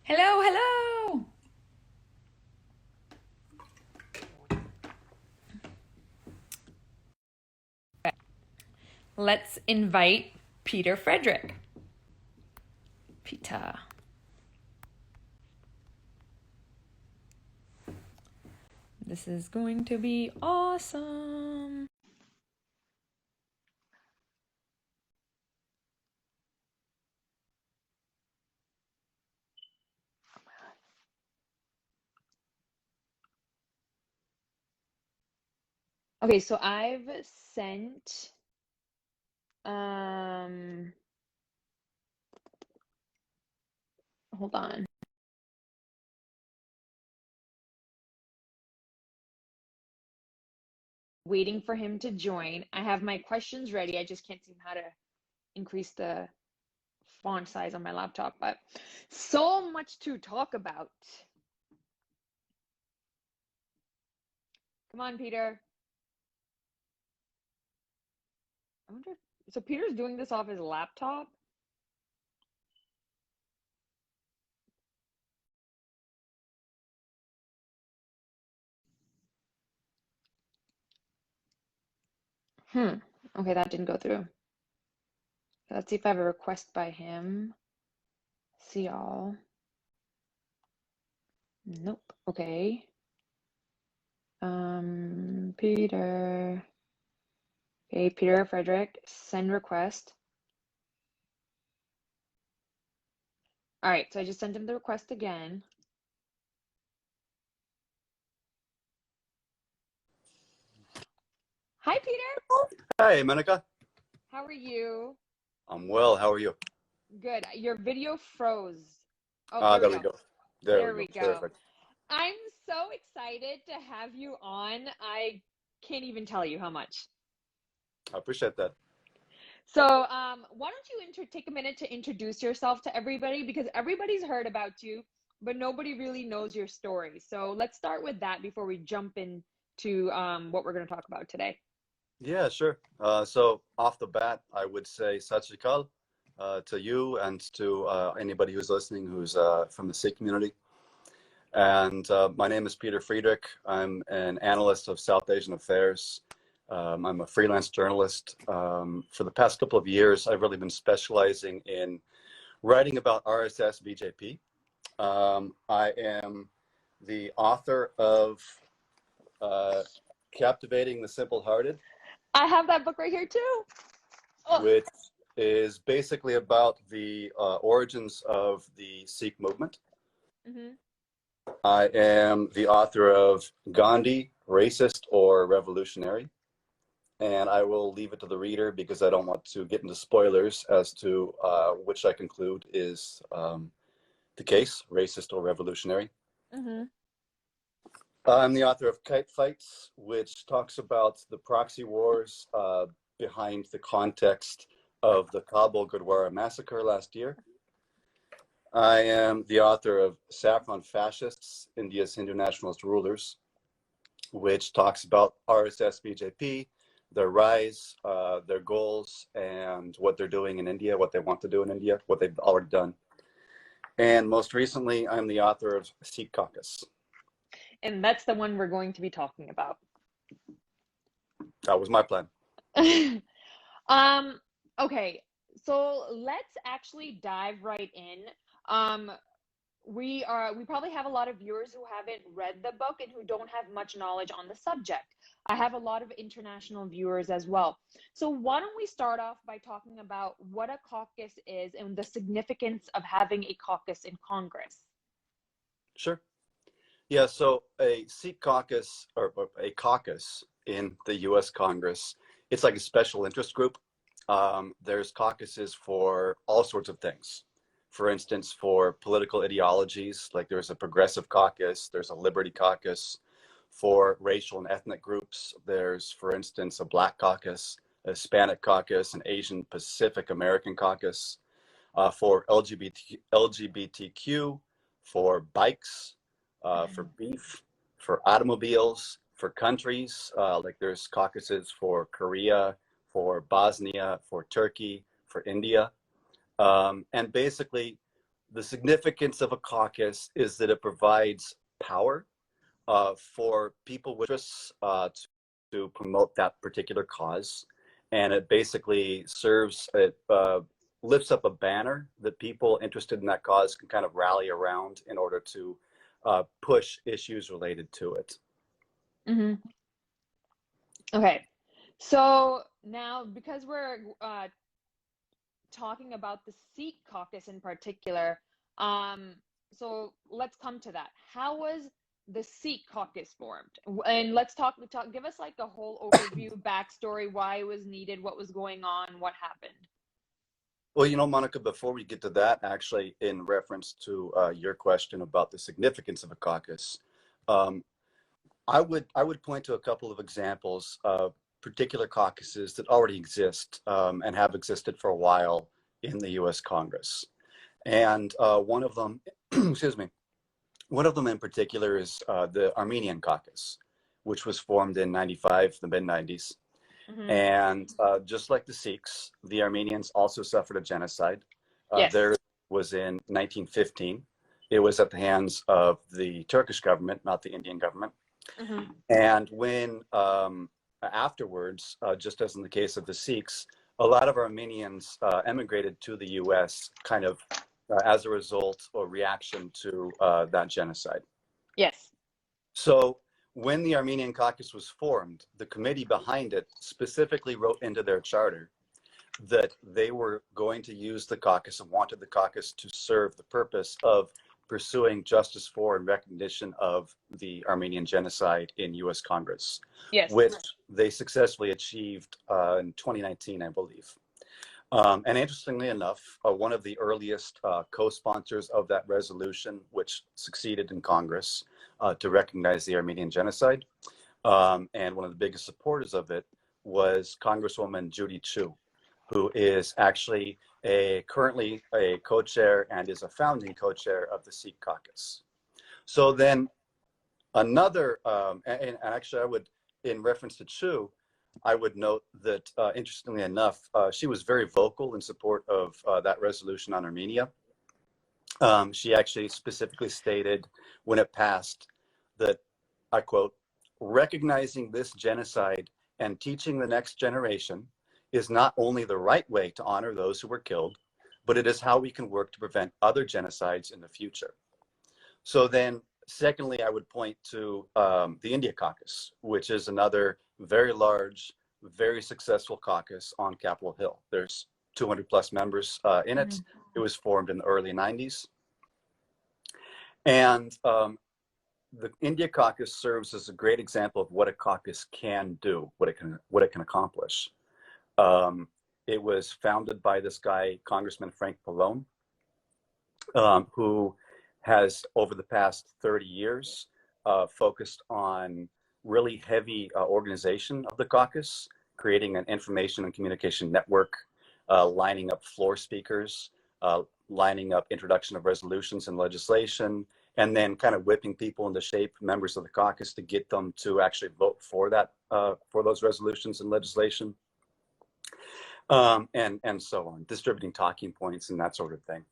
Hello, hello. Let's invite Pieter Friedrich. Pieter. This is going to be awesome. Okay, so I've sent um hold on. Waiting for him to join. I have my questions ready. I just can't seem how to increase the font size on my laptop, but so much to talk about. Come on, Peter. I wonder so Peter's doing this off his laptop? Okay, that didn't go through. Let's see if I have a request by him. See all. Nope. Okay. Peter. Okay, Peter Friedrich, send request. All right, so I just sent him the request again. Hi, Peter. Hi, Monica. How are you? I'm well. How are you? Good. Your video froze. Oh, there we There we go. go. There There we go. we go. Perfect. I'm so excited to have you on. I can't even tell you how much. I appreciate that. So, why don't you take a minute to introduce yourself to everybody because everybody's heard about you, but nobody really knows your story. So let's start with that before we jump into what we're going to talk about today. Yeah, sure. So off the bat, I would say Sat Sri Akal to you and to anybody who's listening who's from the Sikh community. And my name is Pieter Friedrich. I'm an analyst of South Asian affairs. I'm a freelance journalist. For the past couple of years, I've really been specializing in writing about RSS BJP. I am the author of Captivating the Simple-Hearted, I have that book right here too. Oh. which is basically about the origins of the Sikh movement. Mm-hmm. I am the author of Gandhi, Racist or Revolutionary, and I will leave it to the reader because I don't want to get into spoilers as to which I conclude is the case, racist or revolutionary. Mm-hmm. I'm the author of Kite Fights, which talks about the proxy wars behind the context of the Kabul Gurdwara massacre last year. I am the author of Saffron Fascists, India's Hindu nationalist rulers, which talks about RSS BJP, their rise, their goals, and what they're doing in India, what they want to do in India, what they've already done. And most recently, I'm the author of Sikh Caucus. And that's the one we're going to be talking about. That was my plan. Okay, so let's actually dive right in. Um, we probably have a lot of viewers who haven't read the book and who don't have much knowledge on the subject. I have a lot of international viewers as well. So why don't we start off by talking about what a caucus is and the significance of having a caucus in Congress? Sure. Yeah, so a Sikh caucus or a caucus in the US Congress, it's like a special interest group. There's caucuses for all sorts of things. For instance, for political ideologies, like there's a progressive caucus, there's a liberty caucus. For racial and ethnic groups, there's, for instance, a black caucus, a Hispanic caucus, an Asian Pacific American caucus. For LGBTQ, for bikes, for beef, for automobiles, for countries. Like there's caucuses for Korea, for Bosnia, for Turkey, for India. And basically, the significance of a caucus is that it provides power for people with interests to promote that particular cause. And it basically it lifts up a banner that people interested in that cause can kind of rally around in order to push issues related to it. Mm-hmm. Okay. So now, because we're talking about the Sikh caucus in particular, so let's come to that. How was the Sikh caucus formed? And let's talk, give us like a whole overview, backstory, why it was needed, what was going on, what happened. Well, you know, Monica, before we get to that, actually, in reference to your question about the significance of a caucus, I would point to a couple of examples of particular caucuses that already exist and have existed for a while in the U.S. Congress. And one of them, excuse me, one of them in particular is the Armenian caucus, which was formed in '95, the mid-'90s. Mm-hmm. And just like the Sikhs, the Armenians also suffered a genocide. Yes. Theirs was in 1915. It was at the hands of the Turkish government, not the Indian government. Mm-hmm. And when afterwards, just as in the case of the Sikhs, a lot of Armenians emigrated to the U.S. kind of as a result or reaction to that genocide. Yes. So when the Armenian caucus was formed, the committee behind it specifically wrote into their charter that they were going to use the caucus and wanted the caucus to serve the purpose of pursuing justice for and recognition of the Armenian genocide in U.S. Congress, Yes. which they successfully achieved in 2019, I believe. And interestingly enough, one of the earliest co-sponsors of that resolution, which succeeded in Congress to recognize the Armenian genocide, and one of the biggest supporters of it was Congresswoman Judy Chu, who is actually currently a co-chair and is a founding co-chair of the Sikh Caucus. So then another, and actually I would, in reference to Chu, I would note that, interestingly enough, she was very vocal in support of that resolution on Armenia. She actually specifically stated when it passed that, I quote, "Recognizing this genocide and teaching the next generation is not only the right way to honor those who were killed, but it is how we can work to prevent other genocides in the future." So then, secondly, I would point to the India Caucus, which is another very large, very successful caucus on Capitol Hill. There's 200 plus members in it. Mm-hmm. It was formed in the early 90s. And the India Caucus serves as a great example of what a caucus can do, what it can accomplish. It was founded by this guy, Congressman Frank Pallone, who has, over the past 30 years, focused on really heavy organization of the caucus, creating an information and communication network, lining up floor speakers, lining up introduction of resolutions and legislation, and then kind of whipping people into shape, members of the caucus, to get them to actually vote for that, for those resolutions and legislation, and so on, distributing talking points and that sort of thing.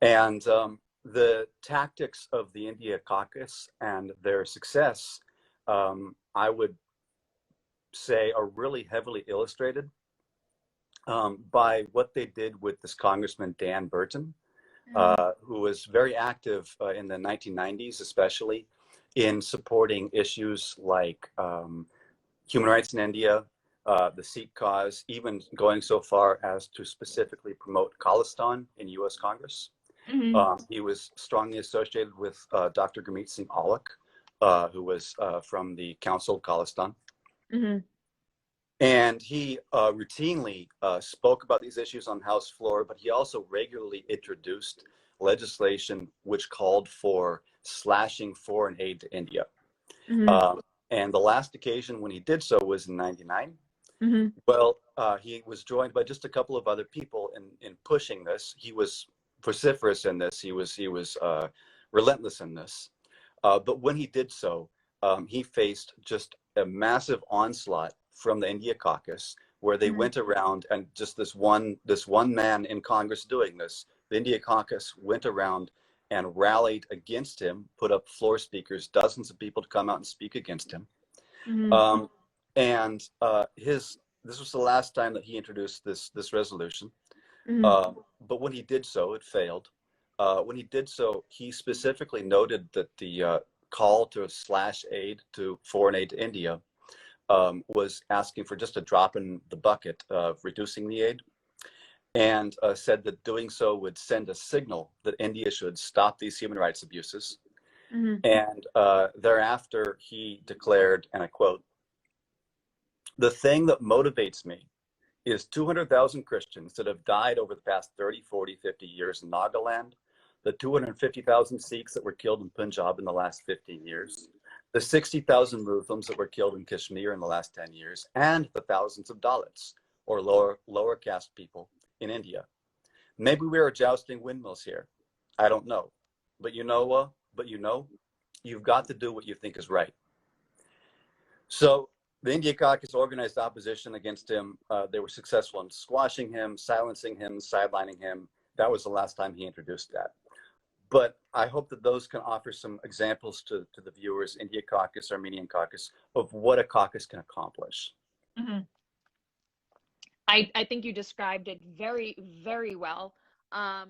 And the tactics of the India Caucus and their success, I would say, are really heavily illustrated by what they did with this Congressman Dan Burton, who was very active in the 1990s, especially in supporting issues like human rights in India, the Sikh cause, even going so far as to specifically promote Khalistan in U.S. Congress. Mm-hmm. He was strongly associated with Dr. Gurmeet Singh Aulick, who was from the Council of Khalistan. Mm-hmm. And he routinely spoke about these issues on the House floor, but he also regularly introduced legislation which called for slashing foreign aid to India. Mm-hmm. And the last occasion when he did so was in '99. Mm-hmm. Well, he was joined by just a couple of other people in pushing this. He was vociferous in this. He was relentless in this. But when he did so, he faced just a massive onslaught from the India Caucus, where they mm-hmm. went around, and just this one man in Congress doing this, the India Caucus went around and rallied against him, put up floor speakers, dozens of people to come out and speak against him. Mm-hmm. This was the last time that he introduced this resolution. Mm-hmm. But when he did so, it failed. When he did so, he specifically noted that the call to slash aid to foreign aid to India was asking for just a drop in the bucket of reducing the aid, and said that doing so would send a signal that India should stop these human rights abuses. Mm-hmm. And thereafter, he declared, and I quote, "The thing that motivates me is 200,000 Christians that have died over the past 30, 40, 50 years in Nagaland, the 250,000 Sikhs that were killed in Punjab in the last 15 years, the 60,000 Muslims that were killed in Kashmir in the last 10 years, and the thousands of Dalits, or lower caste people in India. Maybe we are jousting windmills here. I don't know. But you've got to do what you think is right." So the India Caucus organized opposition against him. They were successful in squashing him, silencing him, sidelining him. That was the last time he introduced that. But I hope that those can offer some examples to the viewers, India Caucus, Armenian Caucus, of what a caucus can accomplish. Mm-hmm. I think you described it very, very well. I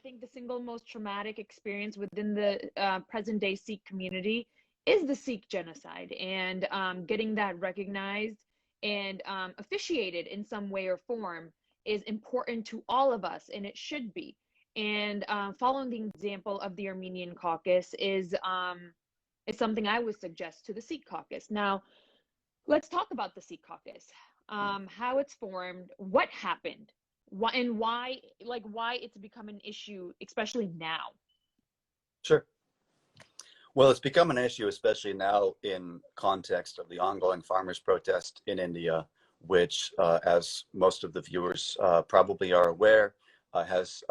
think the single most traumatic experience within the present day Sikh community is the Sikh genocide, and getting that recognized and officiated in some way or form is important to all of us, and it should be. And following the example of the Armenian caucus is something I would suggest to the Sikh caucus. Now, let's talk about the Sikh caucus, how it's formed, what happened, why it's become an issue, especially now. Sure. Well, it's become an issue, especially now in context of the ongoing farmers' protest in India, which, as most of the viewers probably are aware, has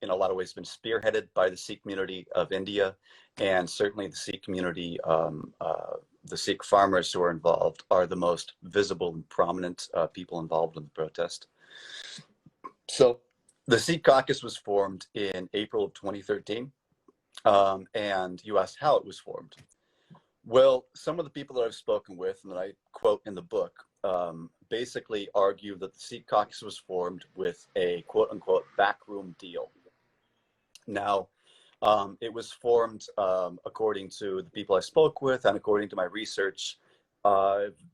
in a lot of ways been spearheaded by the Sikh community of India, and certainly the Sikh community, the Sikh farmers who are involved are the most visible and prominent people involved in the protest. So the Sikh Caucus was formed in April of 2013. And you asked how it was formed. Well, some of the people that I've spoken with and that I quote in the book basically argue that the Sikh Caucus was formed with a quote unquote backroom deal. Now, it was formed according to the people I spoke with and according to my research,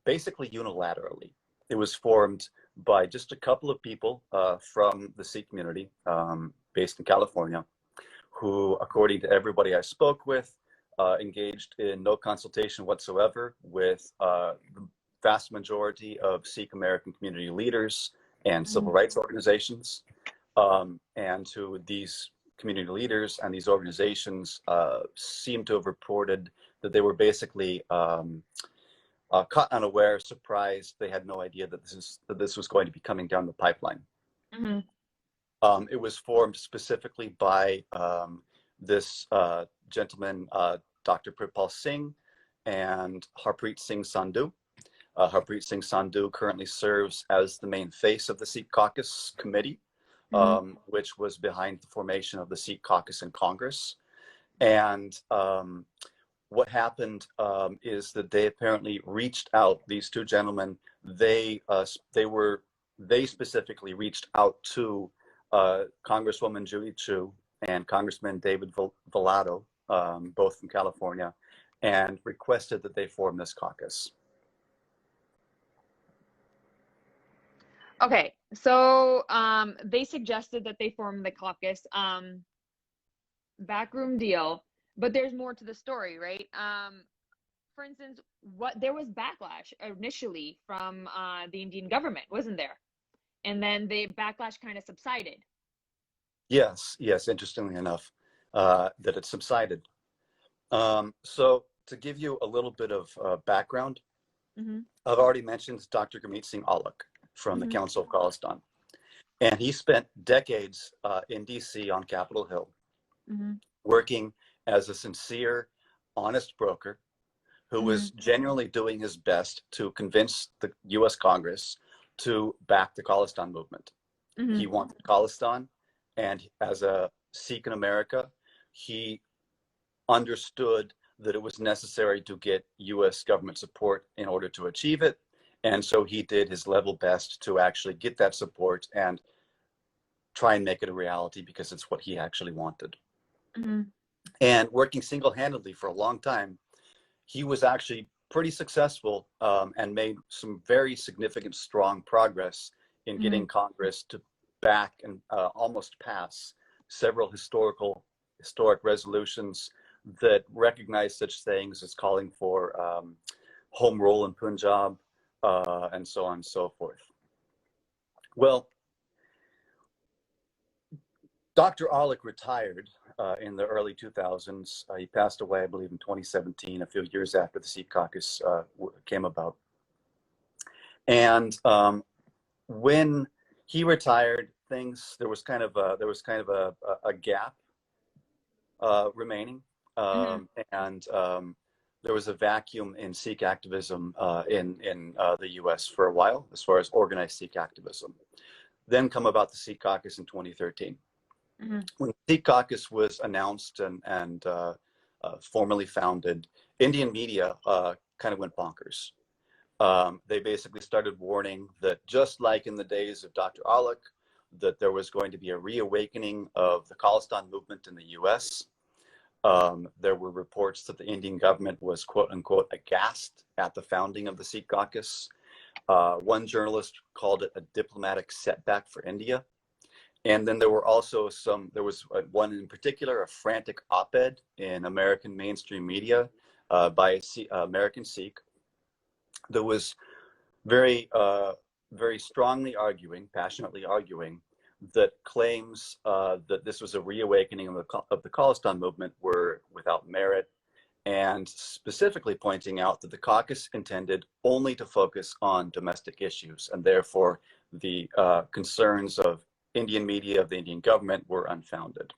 basically unilaterally. It was formed by just a couple of people from the Sikh community based in California, who, according to everybody I spoke with, engaged in no consultation whatsoever with the vast majority of Sikh American community leaders and civil rights organizations, and who these community leaders and these organizations seem to have reported that they were basically caught unaware, surprised. They had no idea that this was going to be coming down the pipeline. Mm-hmm. It was formed specifically by this gentleman, Dr. Pritpal Singh and Harpreet Singh Sandhu. Harpreet Singh Sandhu currently serves as the main face of the Sikh Caucus Committee, which was behind the formation of the Sikh Caucus in Congress. And what happened is that they apparently reached out, these two gentlemen, they specifically reached out to Congresswoman Judy Chu and Congressman David Vallado, both from California, and requested that they form this caucus. Okay, so they suggested that they form the caucus, backroom deal, but there's more to the story, right? For instance, there was backlash initially from the Indian government, wasn't there? And then the backlash kind of subsided. Yes, interestingly enough, that it subsided. So to give you a little bit of background, I've already mentioned Dr. Gurmeet Singh Alak from the Council of Khalistan. And he spent decades in DC on Capitol Hill, working as a sincere, honest broker who was genuinely doing his best to convince the US Congress to back the Khalistan movement. He wanted Khalistan And as a Sikh in America, he understood that it was necessary to get US government support in order to achieve it. And so he did his level best to actually get that support and try and make it a reality, because it's what he actually wanted. Mm-hmm. And working single-handedly for a long time, he was actually pretty successful, and made some very significant, strong progress in getting Congress to back and almost pass several historic resolutions that recognize such things as calling for home rule in Punjab, and so on and so forth. Well, Dr. Aulich retired in the early 2000s. He passed away, I believe, in 2017, a few years after the Sikh Caucus came about. And when he retired, there was kind of a gap remaining, and there was a vacuum in Sikh activism in the U.S. for a while, as far as organized Sikh activism. Then come about the Sikh Caucus in 2013. When the Sikh Caucus was announced and formally founded, Indian media kind of went bonkers. They basically started warning that, just like in the days of Dr. Aulich, that there was going to be a reawakening of the Khalistan movement in the US. There were reports that the Indian government was, quote unquote, aghast at the founding of the Sikh Caucus. One journalist called it a diplomatic setback for India. And then there was one in particular, a frantic op-ed in American mainstream media by an American Sikh that was very strongly arguing, passionately arguing, that claims that this was a reawakening of the Khalistan movement were without merit, and specifically pointing out that the caucus intended only to focus on domestic issues, and therefore the concerns of Indian media, of the Indian government, were unfounded.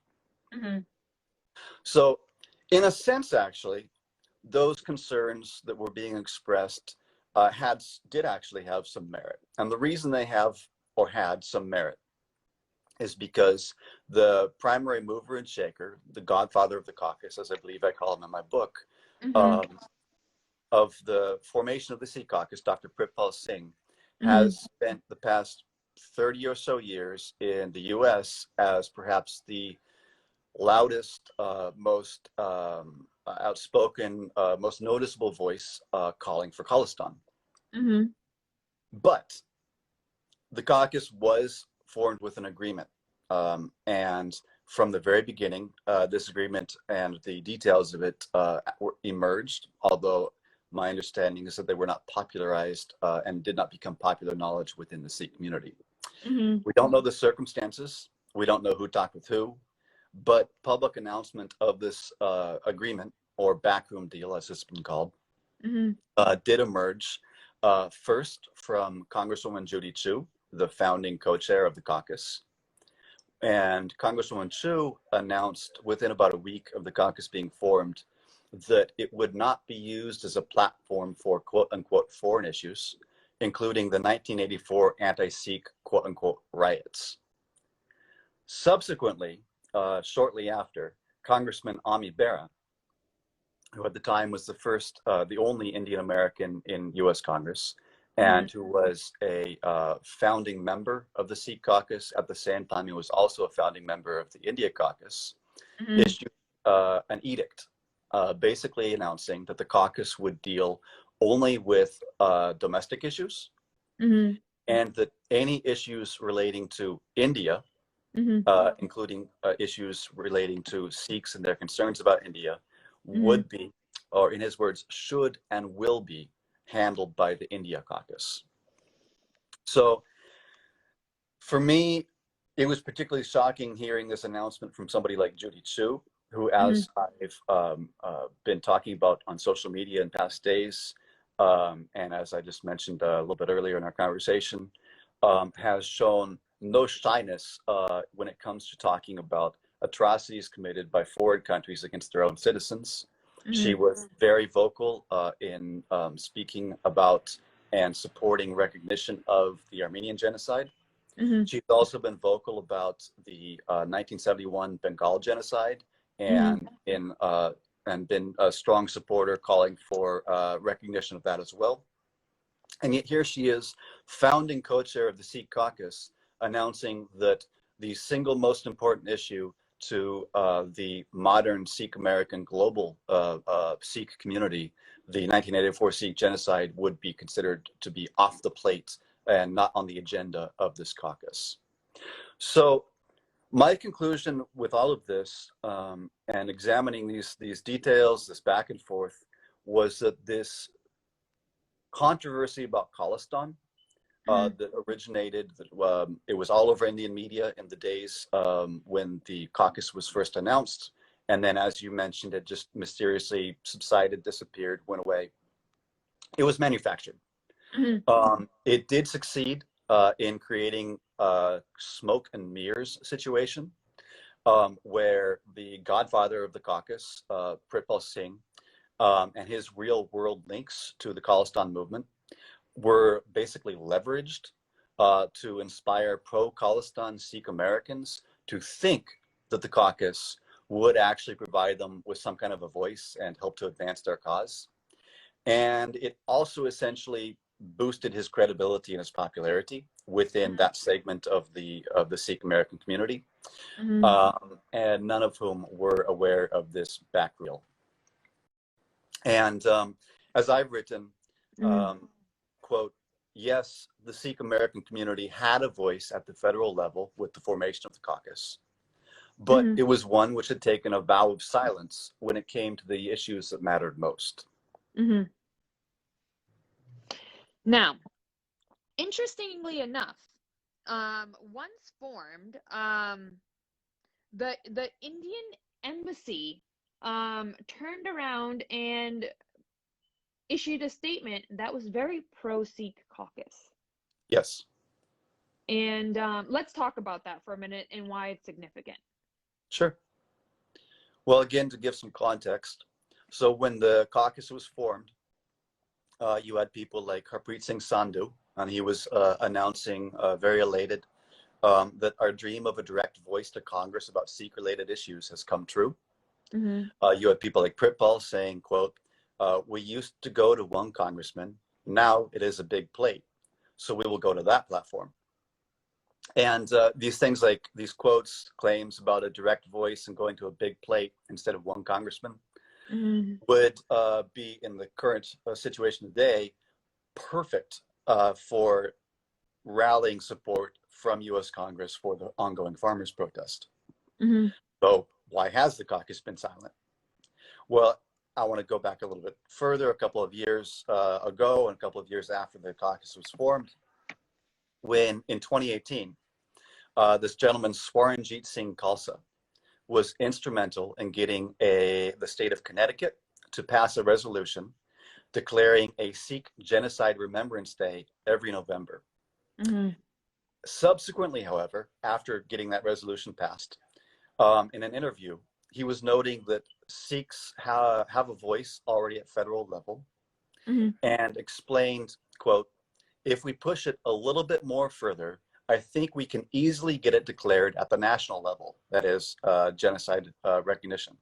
So in a sense, actually, those concerns that were being expressed did actually have some merit. And the reason they had some merit is because the primary mover and shaker, the godfather of the caucus, as I believe I call him in my book, of the formation of the Sikh Caucus, Dr. Pritpal Singh, has spent the past 30 or so years in the US as perhaps the loudest, most outspoken, most noticeable voice calling for Khalistan. But the caucus was formed with an agreement. And from the very beginning, this agreement and the details of it emerged, although my understanding is that they were not popularized and did not become popular knowledge within the Sikh community. We don't know the circumstances. We don't know who talked with who, but public announcement of this agreement, or backroom deal, as it's been called, did emerge first from Congresswoman Judy Chu, the founding co-chair of the caucus. And Congresswoman Chu announced within about a week of the caucus being formed that it would not be used as a platform for quote unquote foreign issues, including the 1984 anti-Sikh quote unquote riots. Subsequently, shortly after, Congressman Ami Bera, who at the time was the only Indian American in US Congress, and who was a founding member of the Sikh Caucus. At the same time, he was also a founding member of the India Caucus, issued an edict basically announcing that the caucus would deal only with domestic issues, and that any issues relating to India, including issues relating to Sikhs and their concerns about India, would be, or in his words, should and will be handled by the India Caucus. So for me, it was particularly shocking hearing this announcement from somebody like Judy Chu, who, as I've been talking about on social media in past days, and as I just mentioned a little bit earlier in our conversation, has shown no shyness when it comes to talking about atrocities committed by foreign countries against their own citizens. She was very vocal in speaking about and supporting recognition of the Armenian genocide. Mm-hmm. She's also been vocal about the 1971 Bengal genocide and been a strong supporter calling for recognition of that as well. And yet here she is, founding co-chair of the Sikh Caucus, announcing that the single most important issue to the modern Sikh American global Sikh community, the 1984 Sikh genocide, would be considered to be off the plate and not on the agenda of this caucus. So my conclusion with all of this and examining these details, this back and forth, was that this controversy about Khalistan that originated, it was all over Indian media in the days when the caucus was first announced. And then, as you mentioned, it just mysteriously subsided, disappeared, went away. It was manufactured. It did succeed in creating a smoke and mirrors situation where the godfather of the caucus, Pritpal Singh, and his real world links to the Khalistan movement were basically leveraged to inspire pro-Khalistan Sikh Americans to think that the caucus would actually provide them with some kind of a voice and help to advance their cause. And it also essentially boosted his credibility and his popularity within that segment of the Sikh American community, and none of whom were aware of this back reel. And as I've written, quote, yes, the Sikh American community had a voice at the federal level with the formation of the caucus, but it was one which had taken a vow of silence when it came to the issues that mattered most. Now, interestingly enough, once formed, the Indian embassy turned around and issued a statement that was very pro-Sikh caucus. Yes. And let's talk about that for a minute and why it's significant. Sure. Well, again, to give some context, so when the caucus was formed, you had people like Harpreet Singh Sandhu, and he was announcing, very elated, that our dream of a direct voice to Congress about Sikh-related issues has come true. You had people like Pritpal saying, quote, we used to go to one congressman, now it is a big plate, so we will go to that platform. And these things like these quotes, claims about a direct voice and going to a big plate instead of one congressman would be, in the current situation today, perfect for rallying support from U.S. Congress for the ongoing farmers' protest. So why has the caucus been silent? Well, I want to go back a little bit further, a couple of years ago and a couple of years after the caucus was formed, when in 2018, this gentleman, Swaranjit Singh Khalsa, was instrumental in getting the state of Connecticut to pass a resolution declaring a Sikh Genocide Remembrance Day every November. Subsequently, however, after getting that resolution passed, in an interview, he was noting that Sikhs have a voice already at federal level, and explained, quote, if we push it a little bit more further, I think we can easily get it declared at the national level, that is, genocide recognition.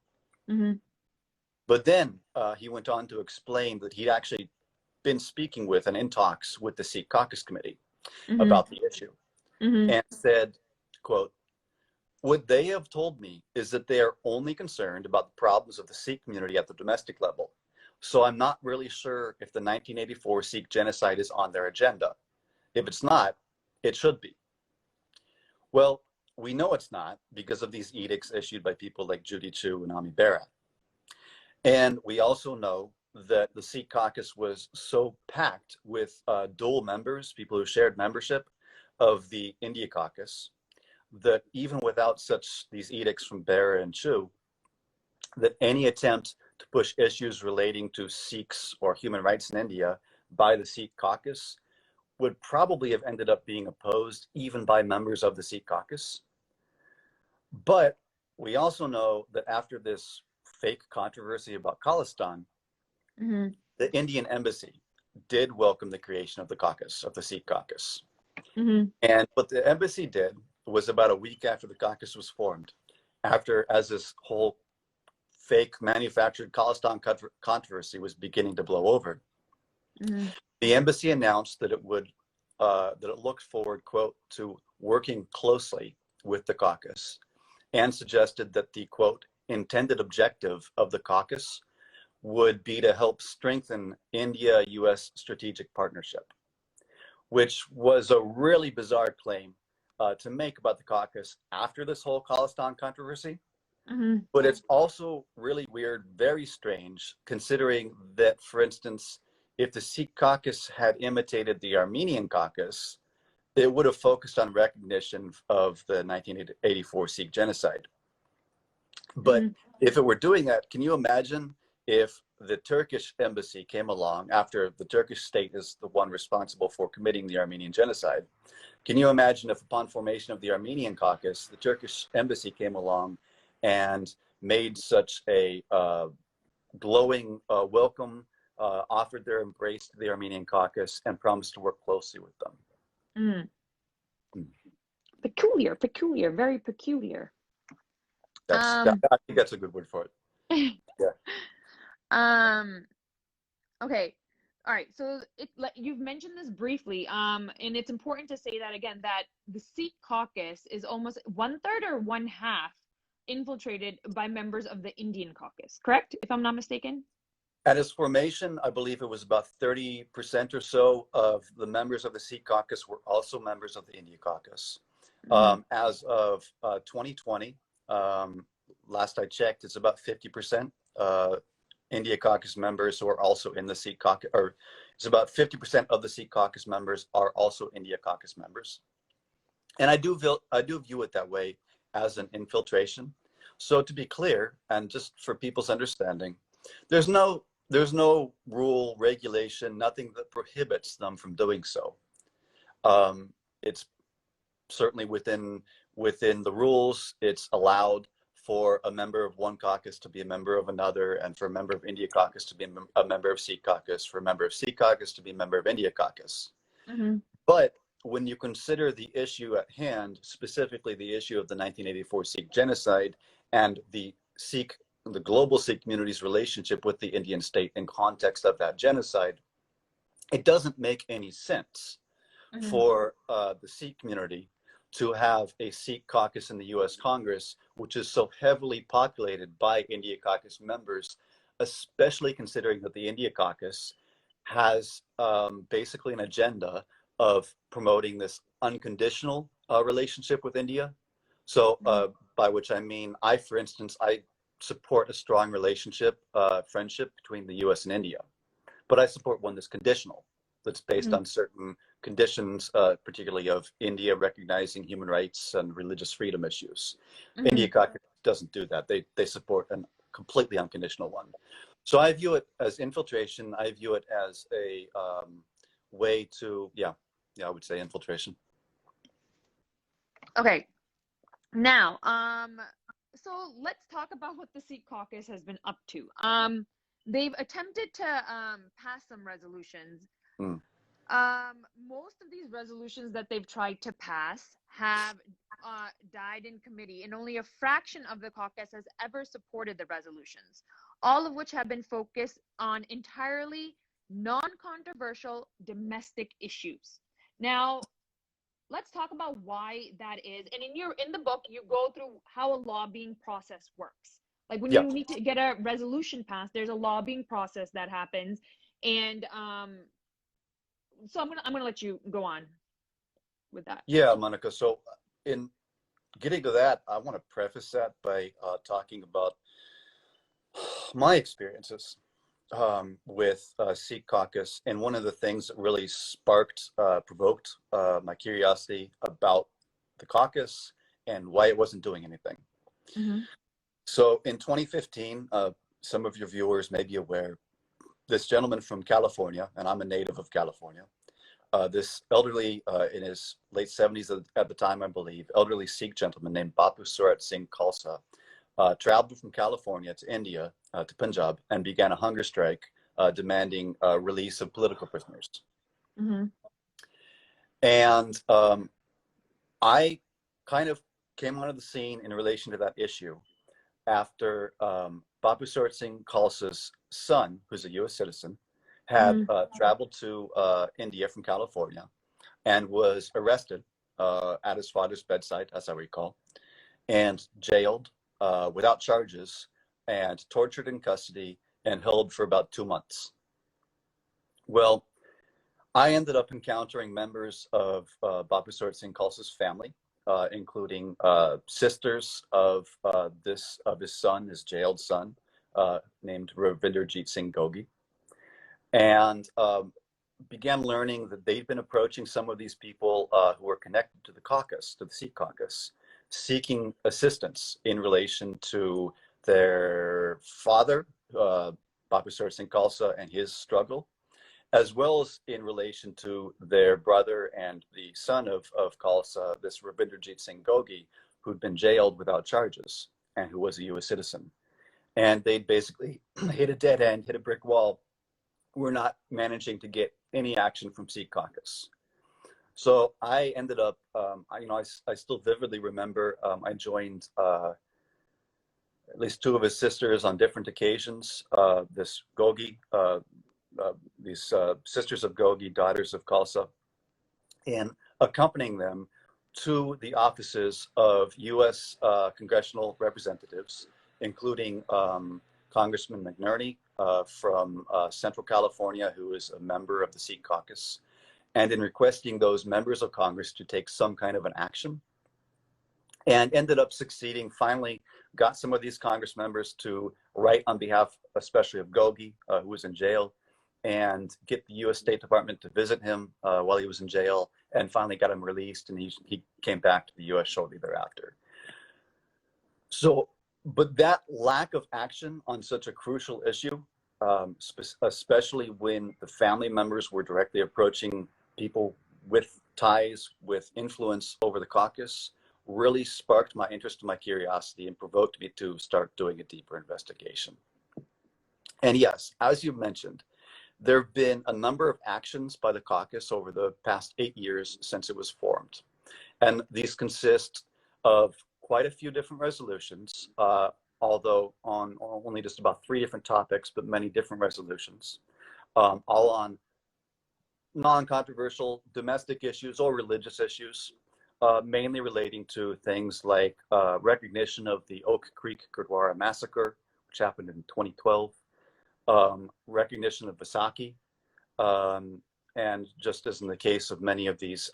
But then he went on to explain that he'd actually been speaking with and in talks with the Sikh Caucus Committee about the issue, and said, quote, what they have told me is that they are only concerned about the problems of the Sikh community at the domestic level. So I'm not really sure if the 1984 Sikh genocide is on their agenda. If it's not, it should be. Well, we know it's not because of these edicts issued by people like Judy Chu and Ami Bera. And we also know that the Sikh caucus was so packed with dual members, people who shared membership of the India caucus, that even without these edicts from Bera and Chu, that any attempt to push issues relating to Sikhs or human rights in India by the Sikh caucus would probably have ended up being opposed even by members of the Sikh caucus. But we also know that after this fake controversy about Khalistan, the Indian embassy did welcome the creation of the caucus, of the Sikh caucus. Mm-hmm. And what the embassy did was, about a week after the caucus was formed, as this whole fake manufactured Khalistan controversy was beginning to blow over, Mm-hmm. the embassy announced that it looked forward, quote, to working closely with the caucus, and suggested that the, quote, intended objective of the caucus would be to help strengthen India-US strategic partnership, which was a really bizarre claim to make about the caucus after this whole Khalistan controversy. Mm-hmm. But it's also really weird, very strange, considering that, for instance, if the Sikh caucus had imitated the Armenian caucus, it would have focused on recognition of the 1984 Sikh genocide. But Mm-hmm. if it were doing that, can you imagine if the Turkish embassy came along after the Turkish state is the one responsible for committing the Armenian genocide? Can you imagine if, upon formation of the Armenian caucus, the Turkish embassy came along and made such a glowing welcome, offered their embrace to the Armenian caucus, and promised to work closely with them? Mm. Peculiar, very peculiar. I think that's a good word for it. Yeah. Okay. All right. So you've mentioned this briefly. And it's important to say that again, that the Sikh caucus is almost 1/3 or 1/2 infiltrated by members of the Indian caucus, correct? If I'm not mistaken. At its formation, I believe it was about 30% or so of the members of the Sikh caucus were also members of the India caucus. Mm-hmm. As of 2020, last I checked, it's about 50% India caucus members who are also in the Sikh caucus, or it's about 50% of the Sikh caucus members are also India caucus members. And I do view it that way, as an infiltration. So to be clear, and just for people's understanding, there's no rule, regulation, nothing that prohibits them from doing so. It's certainly within the rules. It's allowed for a member of one caucus to be a member of another, and for a member of India caucus to be a member of Sikh caucus, for a member of Sikh caucus to be a member of India caucus. Mm-hmm. But when you consider the issue at hand, specifically the issue of the 1984 Sikh genocide and the global Sikh community's relationship with the Indian state in context of that genocide, it doesn't make any sense Mm-hmm. for the Sikh community to have a Sikh caucus in the US Congress, which is so heavily populated by India caucus members, especially considering that the India caucus has basically an agenda of promoting this unconditional relationship with India. So by which I mean, for instance, I support a strong relationship, friendship between the US and India, but I support one that's conditional, that's based Mm-hmm. on certain conditions, particularly of India recognizing human rights and religious freedom issues. Mm-hmm. India caucus doesn't do that. They support a completely unconditional one. So I view it as infiltration. I view it as a way to, I would say infiltration. Okay. Now, so let's talk about what the Sikh caucus has been up to. They've attempted to pass some resolutions. Mm. Most of these resolutions that they've tried to pass have died in committee, and only a fraction of the caucus has ever supported the resolutions, all of which have been focused on entirely non-controversial domestic issues. Now, let's talk about why that is. And in the book, you go through how a lobbying process works. Like when you need to get a resolution passed, there's a lobbying process that happens. And so I'm gonna let you go on with that. Yeah, Monica. So in getting to that, I want to preface that by talking about my experiences with Sikh Caucus, and one of the things that really provoked my curiosity about the caucus and why it wasn't doing anything. Mm-hmm. So in 2015, some of your viewers may be aware, this gentleman from California, and I'm a native of California, this elderly, in his late 70s at the time, I believe, elderly Sikh gentleman named Bapu Surat Singh Khalsa, traveled from California to India, to Punjab, and began a hunger strike demanding release of political prisoners. Mm-hmm. And I kind of came onto the scene in relation to that issue after Babu Singh Khalsa's son, who's a U.S. citizen, had traveled to India from California and was arrested at his father's bedside, as I recall, and jailed without charges and tortured in custody and held for about 2 months. Well, I ended up encountering members of Babu Singh Khalsa's family, including sisters of his son, his jailed son, named Ravinderjeet Singh Gogi, and began learning that they'd been approaching some of these people who were connected to the caucus, to the Sikh Caucus, seeking assistance in relation to their father, Babu Singh Khalsa, and his struggle, as well as in relation to their brother and the son of Khalsa, this Ravinderjeet Singh Gogi, who'd been jailed without charges and who was a U.S. citizen. And they'd basically hit a dead end, hit a brick wall. We're not managing to get any action from Sikh Caucus. So I ended up, I still vividly remember I joined at least two of his sisters on different occasions, this Gogi, these sisters of Gogi, daughters of Khalsa, and accompanying them to the offices of U.S. Congressional representatives, including Congressman McNerney from Central California, who is a member of the Sikh Caucus, and in requesting those members of Congress to take some kind of an action, and ended up succeeding. Finally got some of these Congress members to write on behalf, especially of Gogi, who was in jail, and get the U.S. State Department to visit him while he was in jail, and finally got him released, and he came back to the U.S. shortly thereafter. So, but that lack of action on such a crucial issue, especially when the family members were directly approaching people with ties, with influence over the caucus, really sparked my interest and my curiosity and provoked me to start doing a deeper investigation. And yes, as you mentioned, there have been a number of actions by the caucus over the past 8 years since it was formed. And these consist of quite a few different resolutions, although on only just about 3 different topics, but many different resolutions, all on non-controversial domestic issues or religious issues, mainly relating to things like recognition of the Oak Creek Gurdwara massacre, which happened in 2012, recognition of Vaisakhi, and just as in the case of many of these,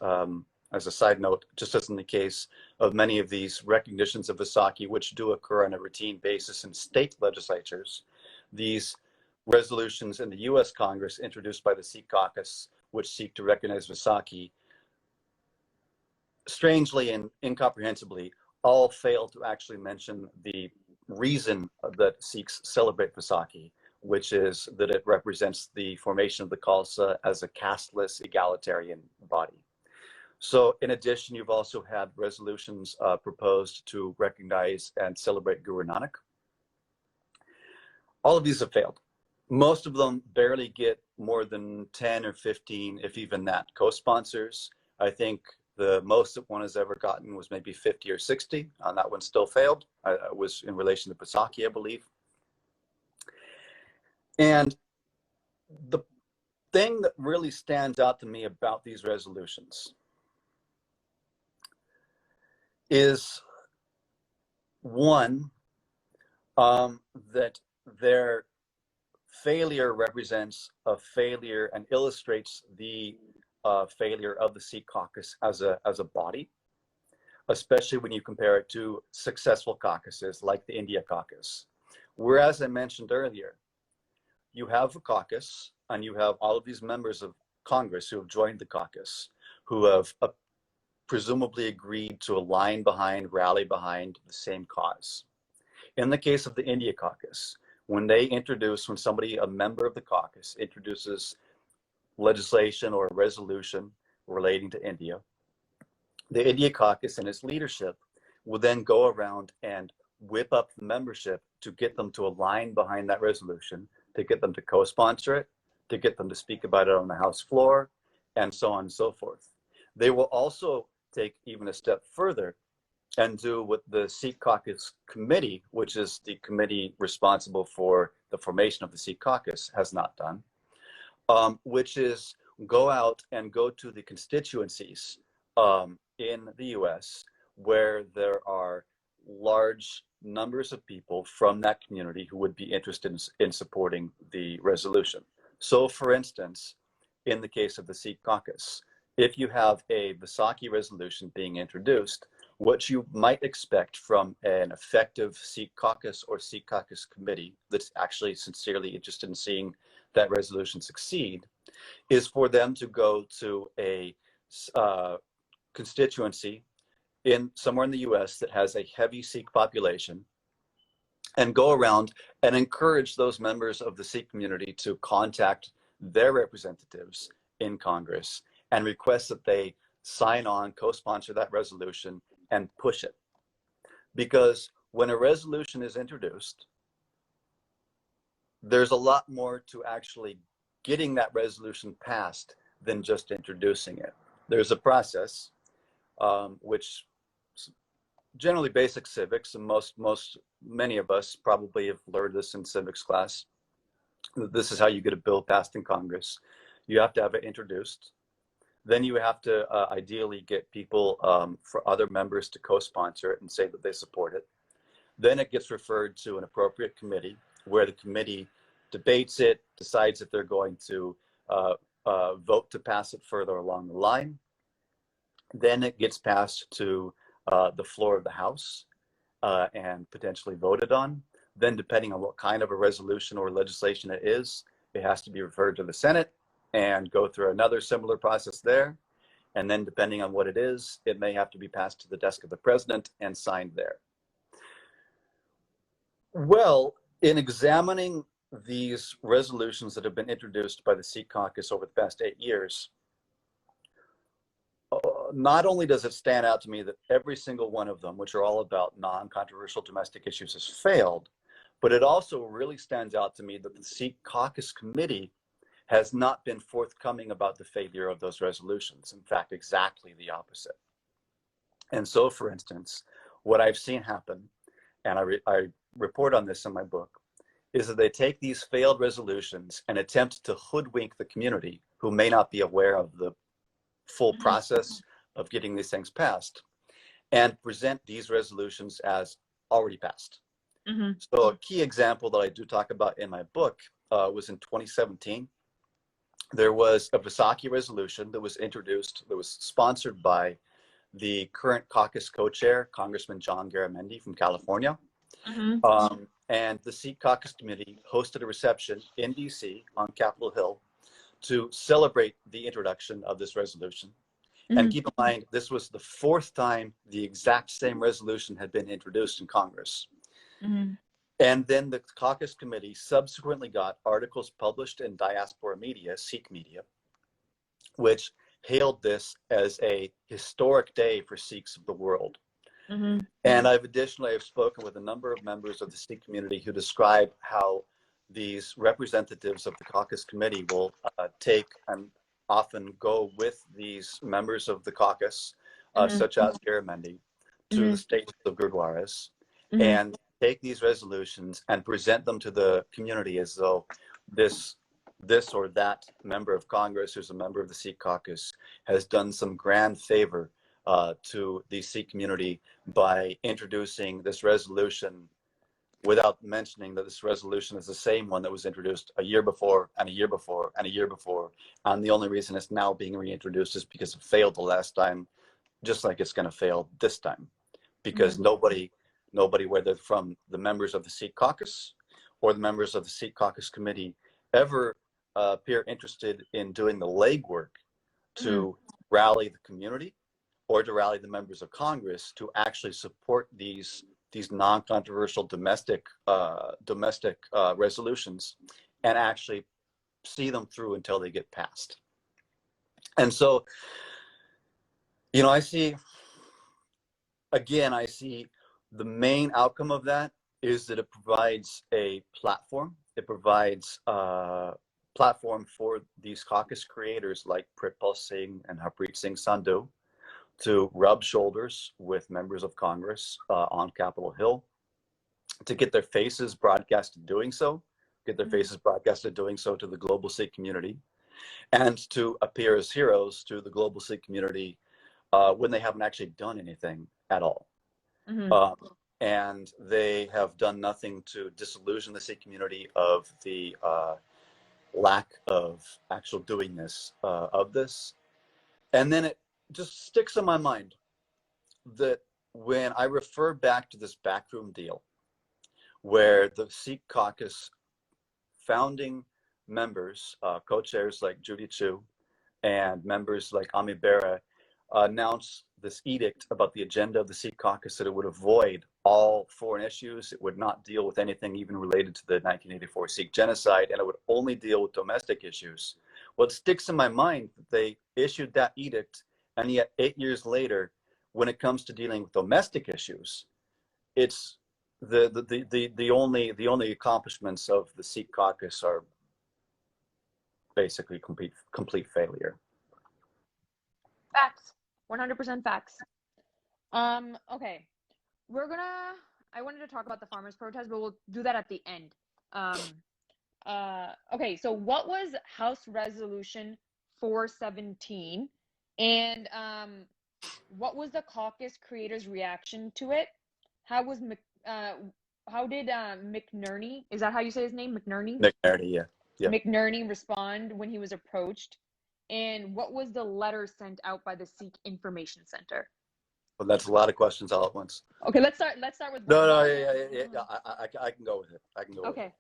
as a side note, just as in the case of many of these recognitions of Vaisakhi, which do occur on a routine basis in state legislatures, these resolutions in the U.S. Congress introduced by the Sikh Caucus, which seek to recognize Vaisakhi, strangely and incomprehensibly, all fail to actually mention the reason that Sikhs celebrate Vaisakhi, which is that it represents the formation of the Khalsa as a casteless, egalitarian body. So in addition, you've also had resolutions proposed to recognize and celebrate Guru Nanak. All of these have failed. Most of them barely get more than 10 or 15, if even that, co-sponsors. I think the most that one has ever gotten was maybe 50 or 60, and that one still failed. It was in relation to Vaisakhi, I believe. And the thing that really stands out to me about these resolutions is, one, that their failure represents a failure and illustrates the failure of the Sikh Caucus as a body, especially when you compare it to successful caucuses like the India Caucus. Whereas I mentioned earlier, you have a caucus and you have all of these members of Congress who have joined the caucus, who have presumably agreed to align behind, rally behind the same cause. In the case of the India Caucus, when somebody, a member of the caucus, introduces legislation or a resolution relating to India, the India Caucus and its leadership will then go around and whip up the membership to get them to align behind that resolution, to get them to co-sponsor it, to get them to speak about it on the House floor, and so on and so forth. They will also take even a step further and do what the Sikh Caucus Committee, which is the committee responsible for the formation of the Sikh Caucus, has not done, which is go out and go to the constituencies in the US where there are large numbers of people from that community who would be interested in supporting the resolution. So, for instance, in the case of the Sikh Caucus, if you have a Vaisakhi resolution being introduced, what you might expect from an effective Sikh Caucus or Sikh Caucus committee that's actually sincerely interested in seeing that resolution succeed is for them to go to a constituency in somewhere in the US that has a heavy Sikh population and go around and encourage those members of the Sikh community to contact their representatives in Congress and request that they sign on, co-sponsor that resolution and push it. Because when a resolution is introduced, there's a lot more to actually getting that resolution passed than just introducing it. There's a process, which generally basic civics, and many of us probably have learned this in civics class. This is how you get a bill passed in Congress. You have to have it introduced. Then you have to ideally get people for other members to co-sponsor it and say that they support it. Then it gets referred to an appropriate committee where the committee debates it, decides if they're going to vote to pass it further along the line. Then it gets passed to the floor of the House and potentially voted on. Then, depending on what kind of a resolution or legislation it is, it has to be referred to the Senate and go through another similar process there. And then, depending on what it is, it may have to be passed to the desk of the president and signed there. Well, in examining these resolutions that have been introduced by the Sikh Caucus over the past 8 years, not only does it stand out to me that every single one of them, which are all about non-controversial domestic issues, has failed, but it also really stands out to me that the Sikh Caucus Committee has not been forthcoming about the failure of those resolutions. In fact, exactly the opposite. And so, for instance, what I've seen happen, and I report on this in my book, is that they take these failed resolutions and attempt to hoodwink the community who may not be aware of the full process of getting these things passed and present these resolutions as already passed. So a key example that I do talk about in my book was in 2017. There was a Vaisakhi resolution that was introduced, that was sponsored by the current caucus co-chair, Congressman John Garamendi from California. And the Sikh Caucus Committee hosted a reception in DC on Capitol Hill to celebrate the introduction of this resolution. And keep in mind, this was the 4th time the exact same resolution had been introduced in Congress. And then the caucus committee subsequently got articles published in diaspora media, Sikh media, which hailed this as a historic day for Sikhs of the world. And I've additionally spoken with a number of members of the Sikh community who describe how these representatives of the caucus committee will take and often go with these members of the caucus, such as Garamendi, to the states of Gurdwaras, and take these resolutions and present them to the community as though this or that member of Congress who's a member of the Sikh Caucus has done some grand favor to the Sikh community by introducing this resolution without mentioning that this resolution is the same one that was introduced a year before and a year before and a year before. And the only reason it's now being reintroduced is because it failed the last time, just like it's going to fail this time. Because nobody, whether from the members of the Sikh Caucus or the members of the Sikh Caucus Committee, ever appear interested in doing the legwork to rally the community or to rally the members of Congress to actually support these non-controversial domestic resolutions and actually see them through until they get passed. And so, I see the main outcome of that is that it provides a platform. It provides platform for these caucus creators like Pritpal Singh and Harpreet Singh Sandhu to rub shoulders with members of Congress on Capitol Hill, to get their faces broadcasted doing so, to the global Sikh community, and to appear as heroes to the global Sikh community when they haven't actually done anything at all. And they have done nothing to disillusion the Sikh community of the lack of actual doingness of this. And then it just sticks in my mind that when I refer back to this backroom deal, where the Sikh Caucus founding members, co-chairs like Judy Chu and members like Ami Bera announced this edict about the agenda of the Sikh Caucus, that it would avoid all foreign issues, it would not deal with anything even related to the 1984 Sikh genocide, and it would only deal with domestic issues. Well, it sticks in my mind that they issued that edict, and yet 8 years later, when it comes to dealing with domestic issues, it's the only accomplishments of the Sikh Caucus are basically complete failure. Facts. 100% facts. Okay. I wanted to talk about the farmers' protest, but we'll do that at the end. Okay, so what was House Resolution 417? And what was the caucus creators' reaction to it? How did McNerney, is that how you say his name? McNerney? McNerney, yeah. McNerney respond when he was approached? And what was the letter sent out by the Sikh Information Center? Well, that's a lot of questions all at once. Okay, let's start with yeah. I can go with it. Okay.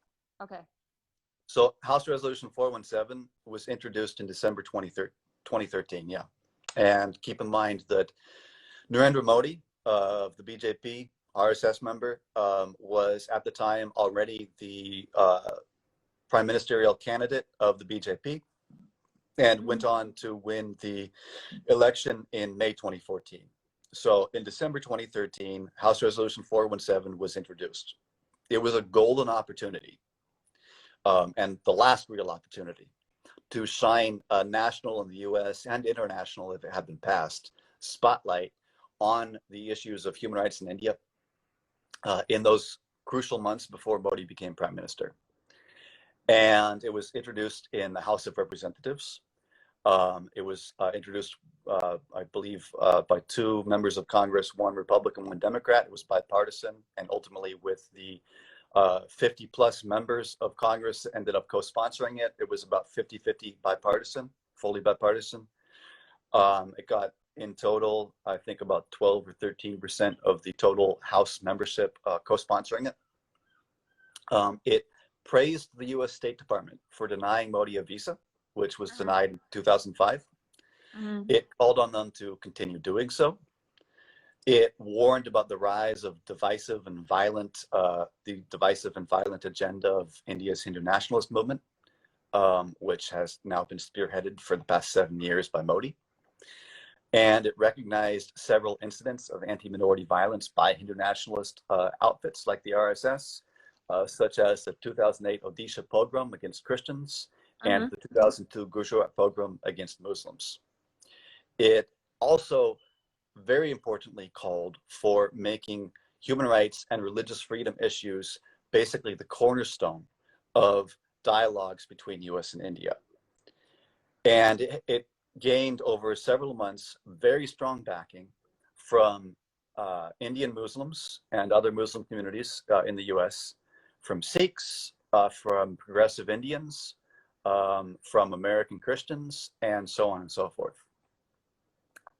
So House Resolution 417 was introduced in December 2013, yeah. And keep in mind that Narendra Modi of the BJP, RSS member, was at the time already the prime ministerial candidate of the BJP, and went on to win the election in May 2014. So in December 2013, House Resolution 417 was introduced. It was a golden opportunity, and the last real opportunity, to shine a national in the US and international, if it had been passed, spotlight on the issues of human rights in India in those crucial months before Modi became prime minister. And it was introduced in the House of Representatives. It was introduced, I believe, by 2 members of Congress, 1 Republican, 1 Democrat. It was bipartisan, and ultimately with the 50 plus members of Congress ended up co-sponsoring it. It was about 50-50 bipartisan, fully bipartisan. It got, in total, I think about 12 or 13% of the total House membership co-sponsoring it. It praised the US State Department for denying Modi a visa, which was denied in 2005. It called on them to continue doing so. It warned about the rise of the divisive and violent agenda of India's Hindu nationalist movement, which has now been spearheaded for the past 7 years by Modi. And it recognized several incidents of anti-minority violence by Hindu nationalist outfits like the RSS, such as the 2008 Odisha pogrom against Christians and the 2002 Gujarat pogrom against Muslims. It also, very importantly, called for making human rights and religious freedom issues basically the cornerstone of dialogues between US and India. And it gained over several months very strong backing from Indian Muslims and other Muslim communities in the US, from Sikhs, from progressive Indians, from American Christians, and so on and so forth.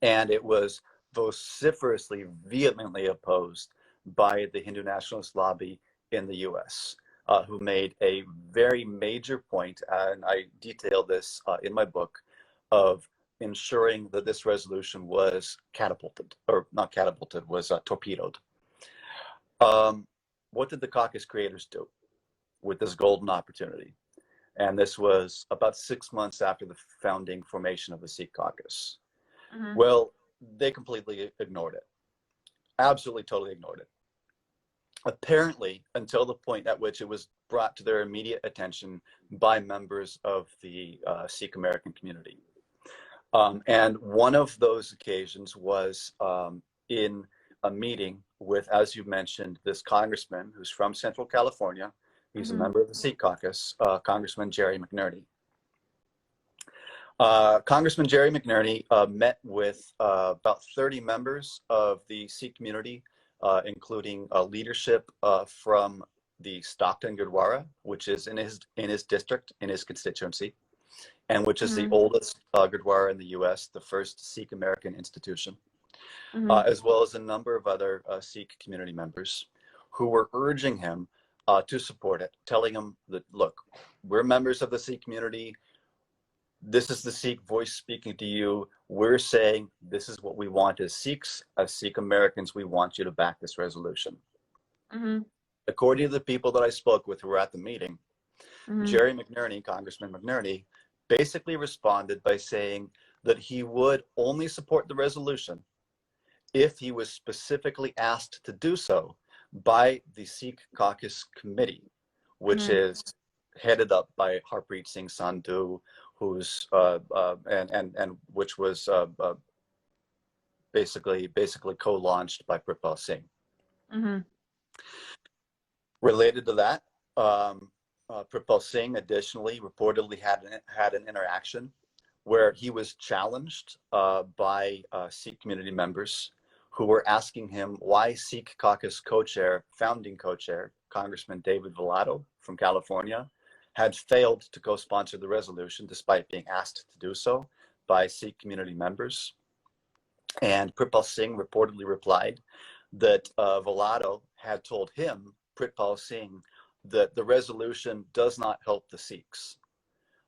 And it was vociferously, vehemently opposed by the Hindu nationalist lobby in the US, who made a very major point, and I detail this in my book, of ensuring that this resolution was catapulted, or not catapulted, was torpedoed. What did the caucus creators do with this golden opportunity? And this was about 6 months after the founding formation of the Sikh Caucus. Well, they completely ignored it. Absolutely, totally ignored it. apparently until the point at which it was brought to their immediate attention by members of the Sikh American community. And one of those occasions was in a meeting with, as you mentioned, this congressman who's from Central California. He's a member of the Sikh Caucus, Congressman Jerry McNerney. Congressman Jerry McNerney met with about 30 members of the Sikh community, including leadership from the Stockton Gurdwara, which is in his district, in his constituency, and which is the oldest Gurdwara in the U.S., the first Sikh American institution, as well as a number of other Sikh community members who were urging him to support it, telling him that, look, we're members of the Sikh community. This is the Sikh voice speaking to you. We're saying this is what we want as Sikhs, as Sikh Americans. We want you to back this resolution. According to the people that I spoke with who were at the meeting, Jerry McNerney, Congressman McNerney, basically responded by saying that he would only support the resolution if he was specifically asked to do so by the Sikh Caucus Committee, which is headed up by Harpreet Singh Sandhu, who's and which was basically co-launched by Pritpal Singh. Related to that, Pritpal Singh additionally reportedly had an interaction where he was challenged by Sikh community members who were asking him why Sikh Caucus co-chair, founding co-chair, Congressman David Volato from California, had failed to co-sponsor the resolution despite being asked to do so by Sikh community members. And Pritpal Singh reportedly replied that Volato had told him, Pritpal Singh, that the resolution does not help the Sikhs.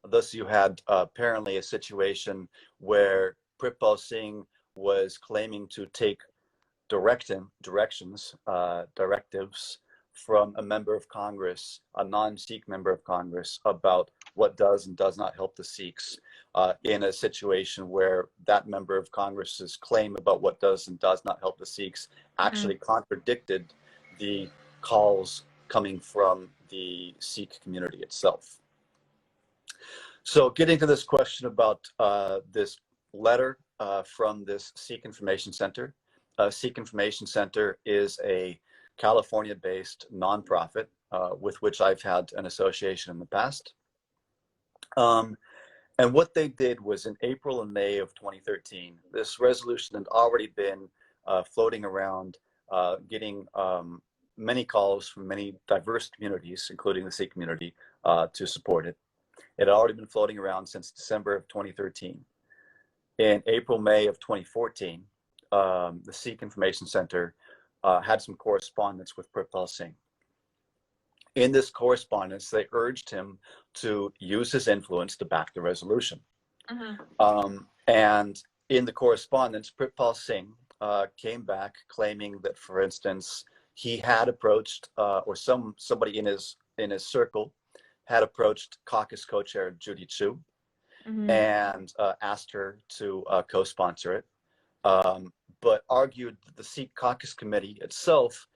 Thus, you had apparently a situation where Pritpal Singh was claiming to take directives from a member of Congress, a non-Sikh member of Congress, about what does and does not help the Sikhs, in a situation where that member of Congress's claim about what does and does not help the Sikhs actually contradicted the calls coming from the Sikh community itself. So getting to this question about this letter from this Sikh Information Center. Sikh Information Center is a California-based nonprofit with which I've had an association in the past. And what they did was in April and May of 2013, this resolution had already been floating around, getting many calls from many diverse communities, including the Sikh community, to support it. It had already been floating around since December of 2013. In April, May of 2014, the Sikh Information Center had some correspondence with Pritpal Singh. In this correspondence, they urged him to use his influence to back the resolution. And in the correspondence, Pritpal Singh came back claiming that, for instance, he had approached, or somebody in his circle had approached caucus co-chair Judy Chu and asked her to co-sponsor it, but argued that the Sikh Caucus Committee itself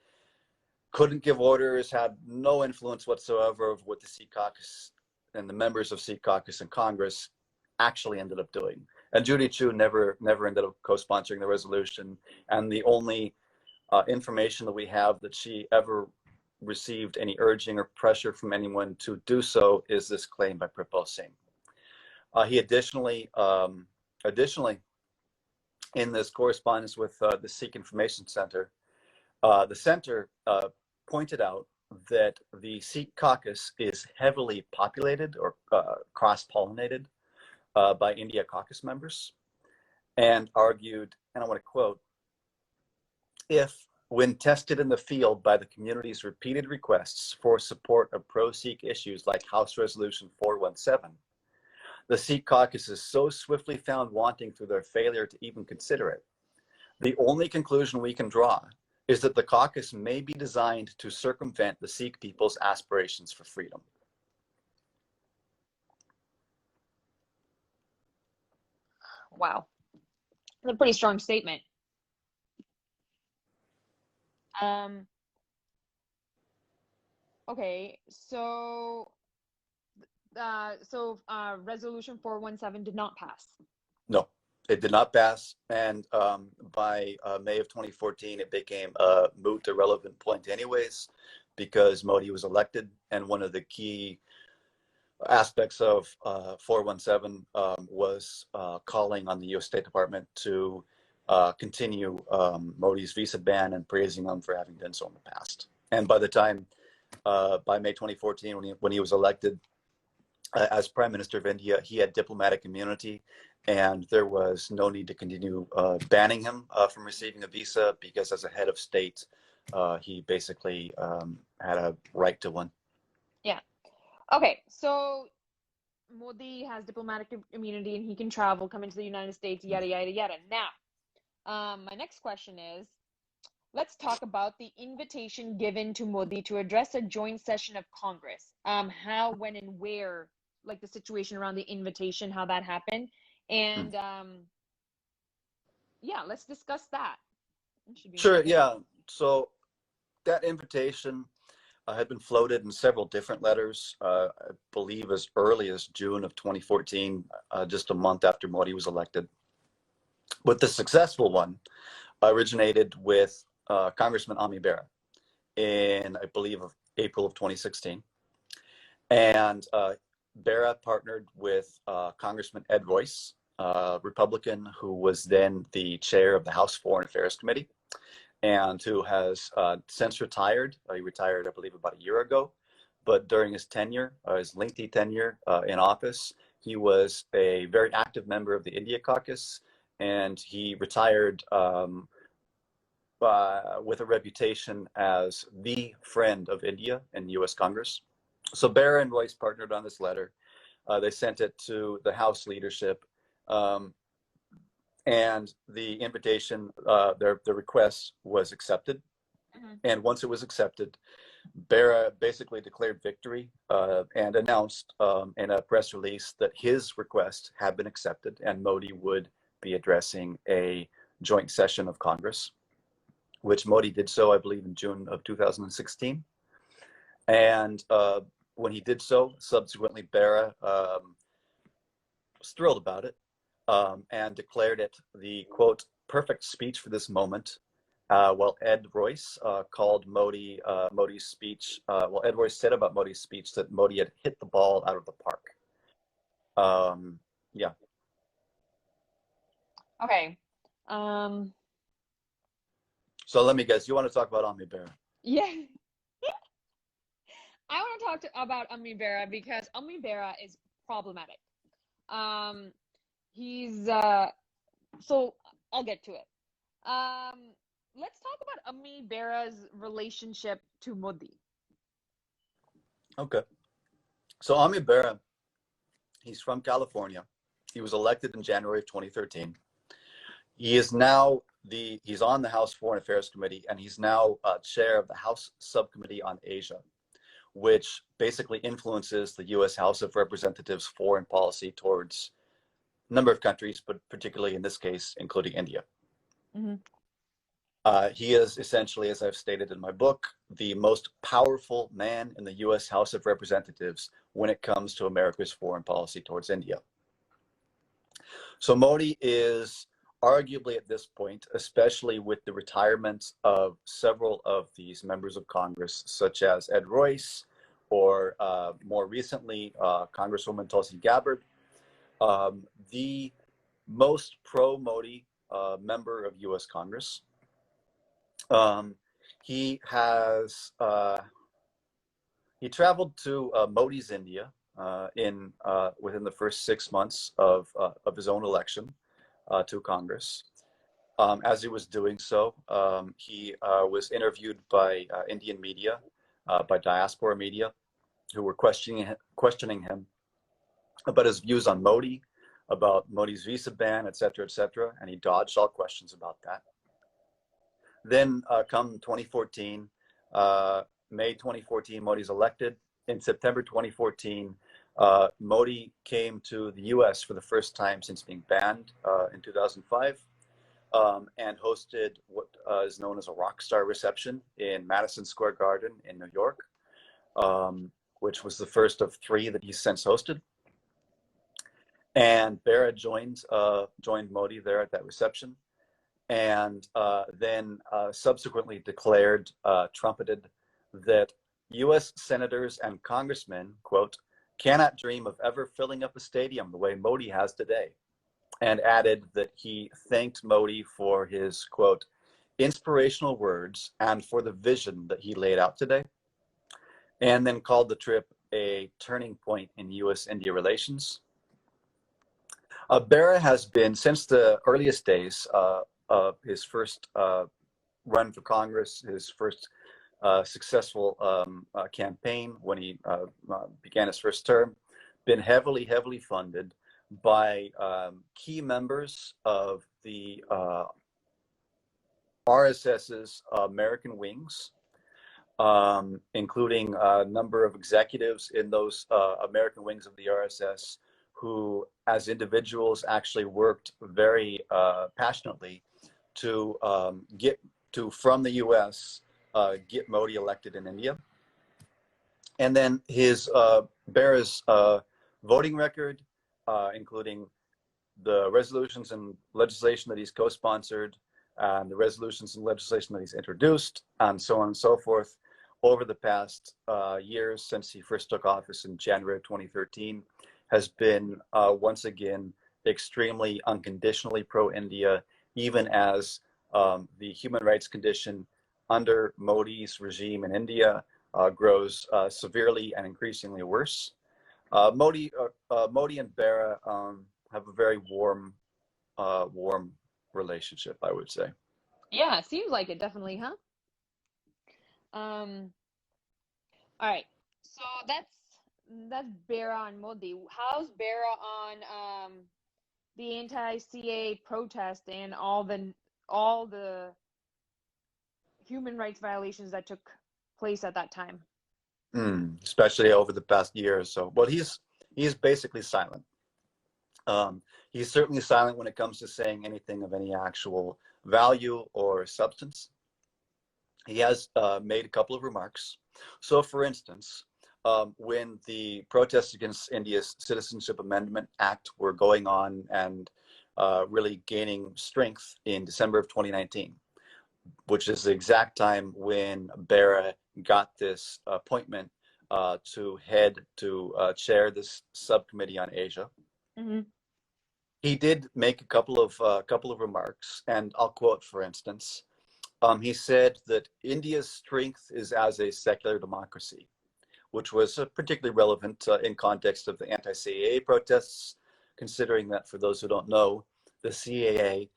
couldn't give orders, had no influence whatsoever of what the Sikh Caucus and the members of Sikh Caucus in Congress actually ended up doing. And Judy Chu never ended up co-sponsoring the resolution. And the only information that we have that she ever received any urging or pressure from anyone to do so is this claim by Pritpal Singh. He additionally, in this correspondence with the Sikh Information Center, the center pointed out that the Sikh Caucus is heavily populated or cross-pollinated by India Caucus members, and argued, and I want to quote, if, when tested in the field by the community's repeated requests for support of pro-Sikh issues like House Resolution 417, the Sikh Caucus is so swiftly found wanting through their failure to even consider it, the only conclusion we can draw is that the caucus may be designed to circumvent the Sikh people's aspirations for freedom. Wow. That's a pretty strong statement. Okay, resolution 417 did not pass. No, it did not pass. And by May of 2014, it became a moot, irrelevant point anyways, because Modi was elected. And one of the key aspects of 417 was calling on the U.S. State Department to continue Modi's visa ban and praising him for having done so in the past. And by the time, by May 2014, when he was elected as Prime Minister of India, he had diplomatic immunity, and there was no need to continue banning him from receiving a visa, because as a head of state, he basically had a right to one. Yeah. Okay, so Modi has diplomatic immunity and he can travel, come into the United States, yada, yada, yada. Now, my next question is, let's talk about the invitation given to Modi to address a joint session of Congress. How, when, and where, like the situation around the invitation, how that happened. And yeah, let's discuss that. Sure, yeah. So that invitation had been floated in several different letters, I believe as early as June of 2014, just a month after Modi was elected. But the successful one originated with Congressman Ami Bera in, I believe, of April of 2016. And Bera partnered with Congressman Ed Royce, Republican, who was then the chair of the House Foreign Affairs Committee, and who has since retired. He retired, I believe, about a year ago. But during his tenure, his lengthy tenure in office, he was a very active member of the India Caucus, and he retired with a reputation as the friend of India in the U.S. Congress. So Bera and Royce partnered on this letter. They sent it to the House leadership. And the invitation, the request was accepted. And once it was accepted, Bera basically declared victory and announced in a press release that his request had been accepted and Modi would be addressing a joint session of Congress, which Modi did so, I believe, in June of 2016. And when he did so, subsequently, Bera was thrilled about it and declared it the, quote, perfect speech for this moment. While Ed Royce called Modi's speech, Ed Royce said about Modi's speech that Modi had hit the ball out of the park. Yeah. Okay. So let me guess, you want to talk about Ami Bera? Yeah. I want to talk about Ami Bera because Ami Bera is problematic. He's so I'll get to it. Let's talk about Ami Bera's relationship to Modi. Okay. So Ami Bera, he's from California. He was elected in January of 2013. He is now he's on the House Foreign Affairs Committee, and he's now chair of the House Subcommittee on Asia, which basically influences the U.S. House of Representatives' foreign policy towards a number of countries, but particularly in this case, including India. He is essentially, as I've stated in my book, the most powerful man in the U.S. House of Representatives when it comes to America's foreign policy towards India. So Modi is arguably at this point, especially with the retirement of several of these members of Congress, such as Ed Royce, or more recently, Congresswoman Tulsi Gabbard, the most pro-Modi member of U.S. Congress. He traveled to Modi's India within the first 6 months of his own election to Congress. As he was doing so, he was interviewed by Indian media, by diaspora media, who were questioning him about his views on Modi, about Modi's visa ban, et cetera, and he dodged all questions about that. Then come 2014, May 2014, Modi's elected. In September 2014, Modi came to the US for the first time since being banned in 2005, and hosted what is known as a rock star reception in Madison Square Garden in New York. which was the first of 3 that he's since hosted. And Bera joined Modi there at that reception, and then subsequently declared, trumpeted, that U.S. senators and congressmen, quote, cannot dream of ever filling up a stadium the way Modi has today, and added that he thanked Modi for his, quote, inspirational words and for the vision that he laid out today, and then called the trip a turning point in U.S.-India relations. Bera has been, since the earliest days of his first run for Congress, his first successful campaign when he began his first term, been heavily funded by key members of the RSS's American wings, including a number of executives in those American wings of the RSS who, as individuals, actually worked very passionately to from the U.S., get Modi elected in India. And then his Bera's voting record, including the resolutions and legislation that he's co-sponsored, the resolutions and legislation that he's introduced, and so on and so forth, over the past years since he first took office in January of 2013, has been once again extremely unconditionally pro-India, even as the human rights condition under Modi's regime in India grows severely and increasingly worse. Modi and Bera have a very warm relationship, I would say. Yeah, it seems like it, definitely, huh? All right. So that's Bera on Modi. How's Bera on the anti-CA protest and all the human rights violations that took place at that time? Especially over the past year or so. Well, he's basically silent. He's certainly silent when it comes to saying anything of any actual value or substance. He has made a couple of remarks. So, for instance, when the protests against India's Citizenship Amendment Act were going on and really gaining strength in December of 2019, which is the exact time when Bera got this appointment to chair this subcommittee on Asia. Mm-hmm. He did make a couple of remarks, and I'll quote, for instance. He said that India's strength is as a secular democracy, which was particularly relevant in context of the anti-CAA protests, considering that, for those who don't know, the CAA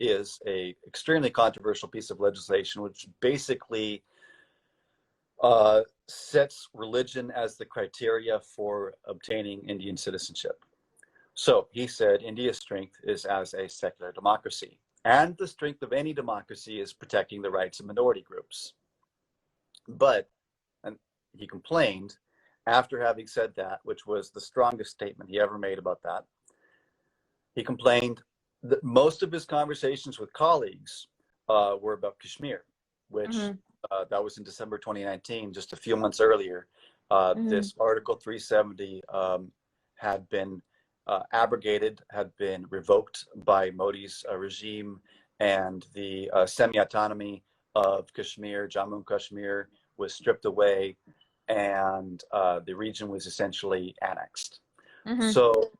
is a extremely controversial piece of legislation, which basically sets religion as the criteria for obtaining Indian citizenship. So he said India's strength is as a secular democracy, and the strength of any democracy is protecting the rights of minority groups. But, and he complained, after having said that, which was the strongest statement he ever made about that, he complained that most of his conversations with colleagues were about Kashmir, which that was in December 2019, just a few months earlier. This Article 370 had been abrogated, had been revoked by Modi's regime, and the semi-autonomy of Kashmir, Jammu and Kashmir, was stripped away, and the region was essentially annexed. So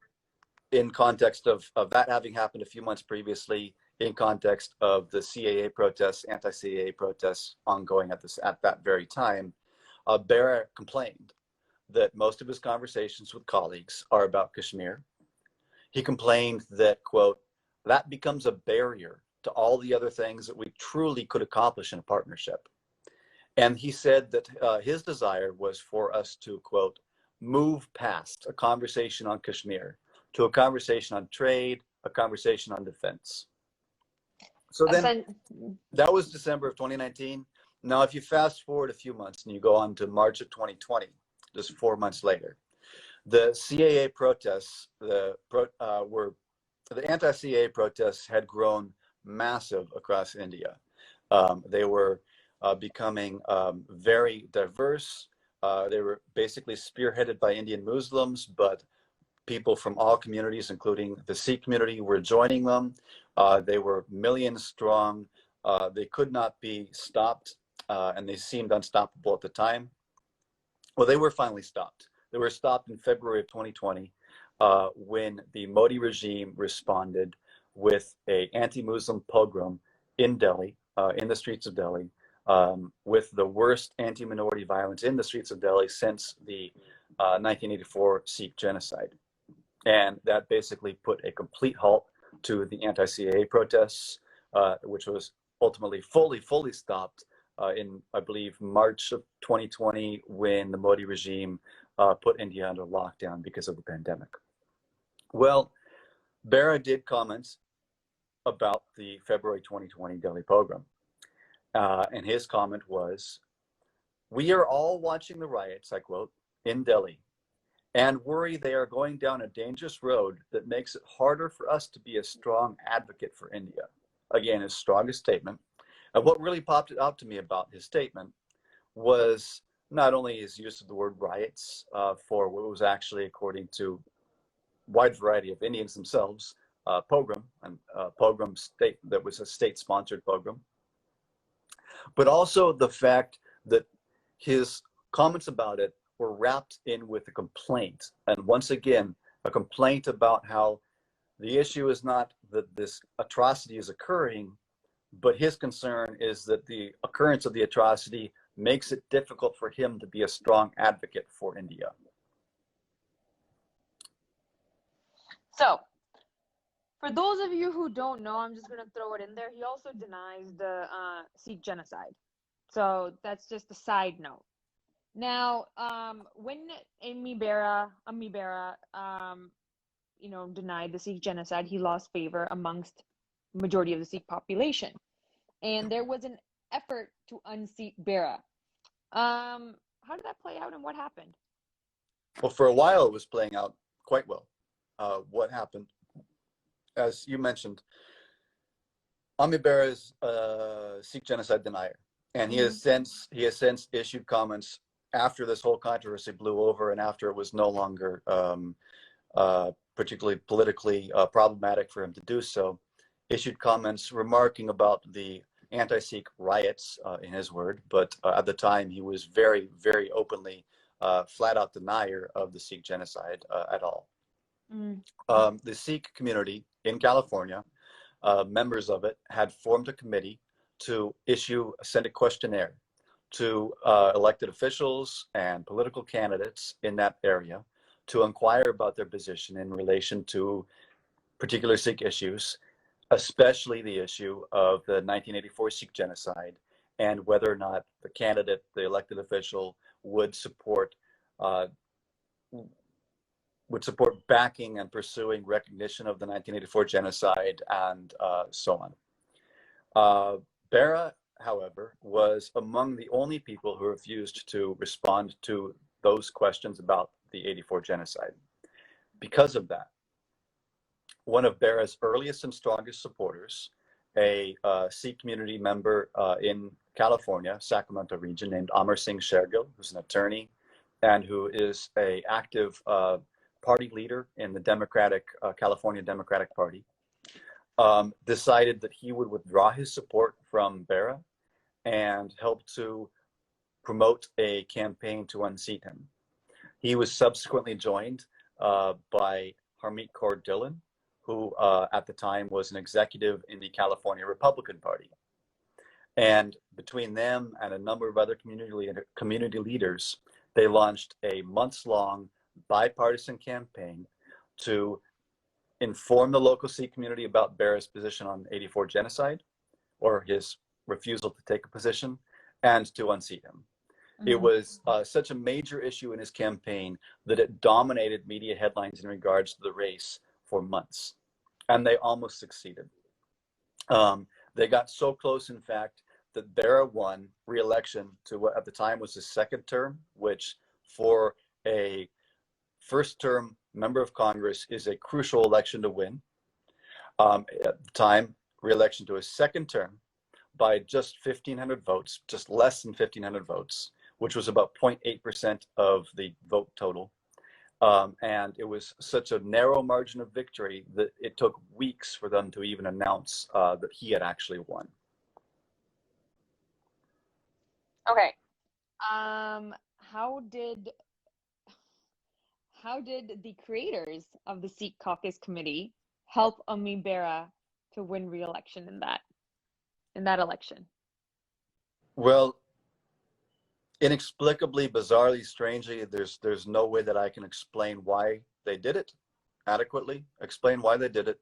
in context of that having happened a few months previously, in context of the CAA protests, anti-CAA protests ongoing at that very time, Bera complained that most of his conversations with colleagues are about Kashmir. He complained that, quote, that becomes a barrier to all the other things that we truly could accomplish in a partnership. And he said that his desire was for us to, quote, move past a conversation on Kashmir to a conversation on trade, a conversation on defense. So then that was December of 2019. Now, if you fast forward a few months and you go on to March of 2020, just 4 months later, the CAA protests, the anti-CAA protests had grown massive across India. They were becoming very diverse. They were basically spearheaded by Indian Muslims, but people from all communities, including the Sikh community, were joining them. They were millions strong. They could not be stopped, and they seemed unstoppable at the time. Well, they were finally stopped. They were stopped in February of 2020 when the Modi regime responded with an anti-Muslim pogrom in Delhi, in the streets of Delhi, with the worst anti-minority violence in the streets of Delhi since the 1984 Sikh genocide. And that basically put a complete halt to the anti-CAA protests, which was ultimately fully stopped in, I believe, March of 2020, when the Modi regime put India under lockdown because of the pandemic. Well, Bera did comment about the February 2020 Delhi pogrom. And his comment was, "We are all watching the riots," I quote, "in Delhi, and worry they are going down a dangerous road that makes it harder for us to be a strong advocate for India." Again, his strongest statement. And what really popped out to me about his statement was not only his use of the word riots for what was actually, according to a wide variety of Indians themselves, pogrom, and pogrom state that was a state-sponsored pogrom, but also the fact that his comments about it were wrapped in with a complaint. And once again, a complaint about how the issue is not that this atrocity is occurring, but his concern is that the occurrence of the atrocity makes it difficult for him to be a strong advocate for India. So, for those of you who don't know, I'm just going to throw it in there. He also denies the Sikh genocide. So that's just a side note. Now, when Ami Bera, denied the Sikh genocide, he lost favor amongst majority of the Sikh population, and there was an effort to unseat Bera. How did that play out, and what happened? Well, for a while, it was playing out quite well. What happened, as you mentioned, Ami Bera is a Sikh genocide denier, and he has since issued comments after this whole controversy blew over and after it was no longer particularly politically problematic for him to do so, issued comments remarking about the anti-Sikh riots, in his word, but at the time he was very, very openly flat out denier of the Sikh genocide at all. The Sikh community in California, members of it had formed a committee to send a questionnaire to elected officials and political candidates in that area to inquire about their position in relation to particular Sikh issues, especially the issue of the 1984 Sikh genocide, and whether or not the candidate, the elected official, would support backing and pursuing recognition of the 1984 genocide, and so on. Bera, however, was among the only people who refused to respond to those questions about the 84 genocide. Because of that, one of Bera's earliest and strongest supporters, a Sikh community member in California, Sacramento region, named Amar Singh Shergill, who's an attorney and who is an active party leader in the California Democratic Party, decided that he would withdraw his support from Bera and help to promote a campaign to unseat him. He was subsequently joined by Harmeet Kaur Dhillon, who at the time was an executive in the California Republican Party. And between them and a number of other community leaders, they launched a months-long bipartisan campaign to inform the local Sikh community about Bera's position on 84 genocide, or his refusal to take a position, and to unseat him. It was such a major issue in his campaign that it dominated media headlines in regards to the race for months, and they almost succeeded. They got so close, in fact, that Bera won re-election to what at the time was his second term, which for a first-term member of Congress is a crucial election to win. At the time, re-election to his second term, by just 1,500 votes, just less than 1,500 votes, which was about 0.8% of the vote total. And it was such a narrow margin of victory that it took weeks for them to even announce that he had actually won. Okay. How did the creators of the Sikh Caucus Committee help Ami Bera to win re-election in that election? Well, inexplicably, bizarrely, strangely, there's no way that I can explain why they did it adequately. Explain why they did it.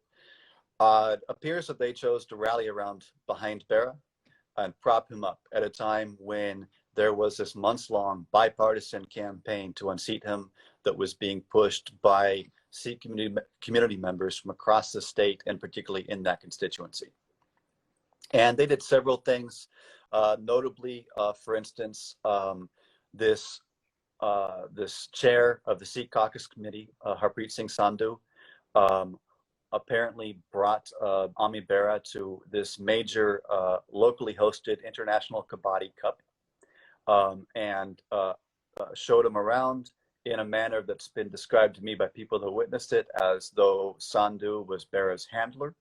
It appears that they chose to rally around behind Bera and prop him up at a time when there was this months-long bipartisan campaign to unseat him that was being pushed by Sikh community members from across the state, and particularly in that constituency. And they did several things, notably, for instance, this chair of the Sikh Caucus Committee, Harpreet Singh Sandhu, apparently brought Ami Bera to this major locally hosted International Kabaddi Cup, and showed him around in a manner that's been described to me by people who witnessed it as though Sandhu was Bera's handler,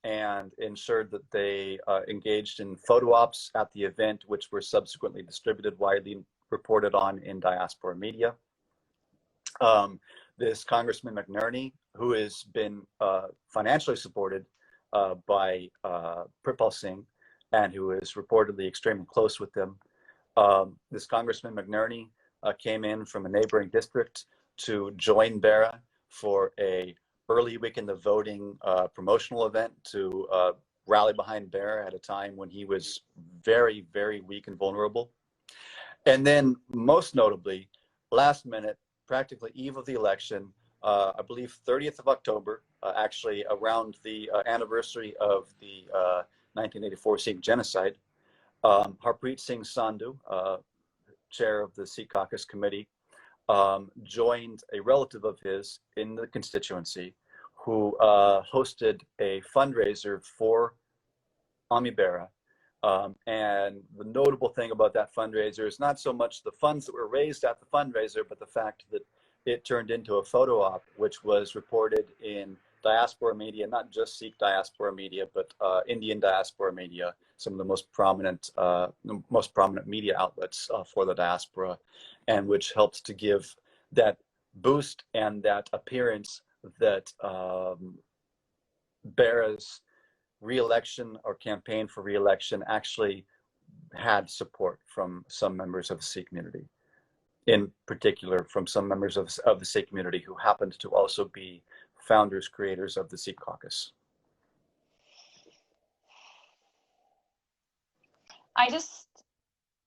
and ensured that they engaged in photo ops at the event, which were subsequently distributed, widely reported on in diaspora media. This Congressman McNerney, who has been financially supported by Pritpal Singh, and who is reportedly extremely close with them. This Congressman McNerney came in from a neighboring district to join Bera for a early weekend of voting promotional event to rally behind Bera at a time when he was very, very weak and vulnerable. And then most notably, last minute, practically eve of the election, I believe 30th of October, actually around the anniversary of the 1984 Sikh genocide, Harpreet Singh Sandhu, chair of the Sikh Caucus Committee, joined a relative of his in the constituency who hosted a fundraiser for Ami Bera. And the notable thing about that fundraiser is not so much the funds that were raised at the fundraiser, but the fact that it turned into a photo op, which was reported in diaspora media, not just Sikh diaspora media, but Indian diaspora media, some of the most prominent media outlets for the diaspora, and which helped to give that boost and that appearance that Bera's re-election or campaign for re-election actually had support from some members of the Sikh community, in particular from some members of the Sikh community who happened to also be founders, creators of the Sikh Caucus.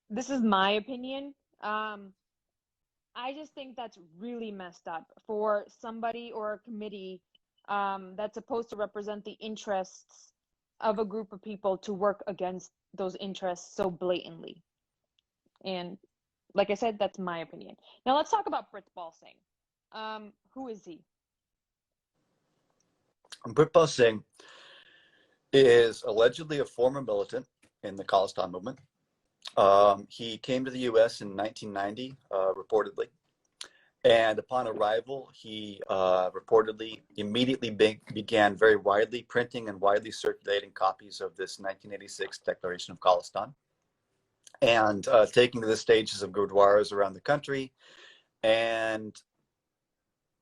This is my opinion. I just think that's really messed up for somebody or a committee that's supposed to represent the interests of a group of people to work against those interests so blatantly. And like I said, that's my opinion. Now let's talk about Pritpal Singh. Who is he? Pritpal Singh is allegedly a former militant in the Khalistan movement. He came to the US in 1990, reportedly. And upon arrival, he reportedly immediately began very widely printing and widely circulating copies of this 1986 Declaration of Khalistan, and taking to the stages of gurdwaras around the country, and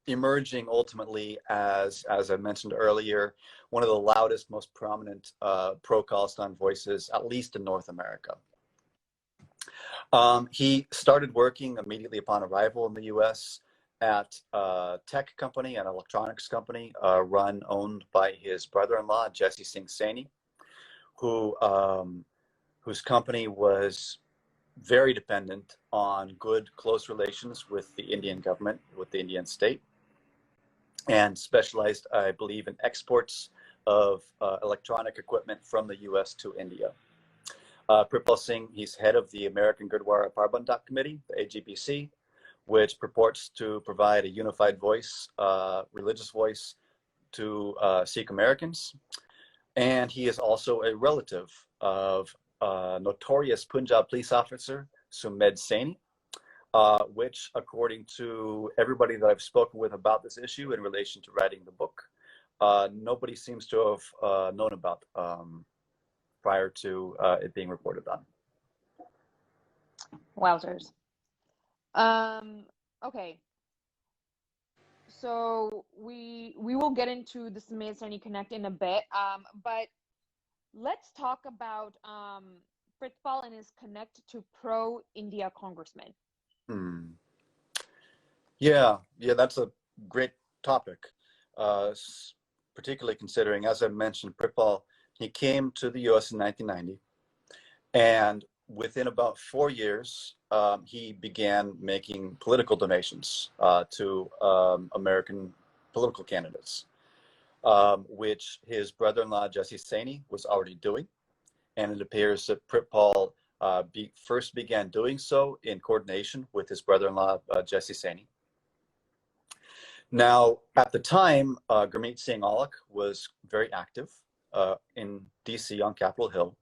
emerging ultimately as I mentioned earlier, one of the loudest, most prominent pro-Khalistan voices, at least in North America. He started working immediately upon arrival in the US at a tech company, an electronics company, owned by his brother-in-law, Jesse Singh Saini, whose company was very dependent on good, close relations with the Indian government, with the Indian state, and specialized, I believe, in exports of electronic equipment from the US to India. Pritpal Singh, he's head of the American Gurdwara Parbandhak Committee, the AGPC, which purports to provide a unified voice, religious voice to Sikh Americans. And he is also a relative of notorious Punjab police officer, Sumedh Saini, which, according to everybody that I've spoken with about this issue in relation to writing the book, nobody seems to have known about prior to it being reported on. Wowzers. Okay. So we will get into the Sumedh Saini Connect in a bit, but let's talk about Pritpal and his connect to pro-India congressmen. Yeah, that's a great topic, particularly considering, as I mentioned, Pritpal, he came to the U.S. in 1990, and within about 4 years, he began making political donations to American political candidates, which his brother-in-law, Jesse Saini, was already doing. And it appears that Pritpal first began doing so in coordination with his brother-in-law, Jesse Saini. Now, at the time, Gurmeet Singh Aulich was very active in DC on Capitol Hill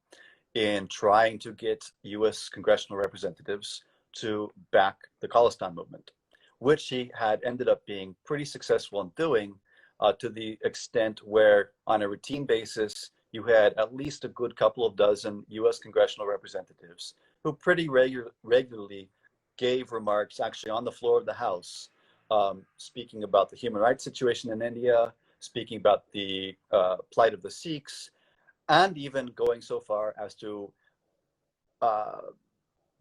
in trying to get U.S. congressional representatives to back the Khalistan movement, which he had ended up being pretty successful in doing, to the extent where, on a routine basis, you had at least a good couple of dozen U.S. congressional representatives who pretty regularly gave remarks actually on the floor of the House, speaking about the human rights situation in India, speaking about the plight of the Sikhs, and even going so far as to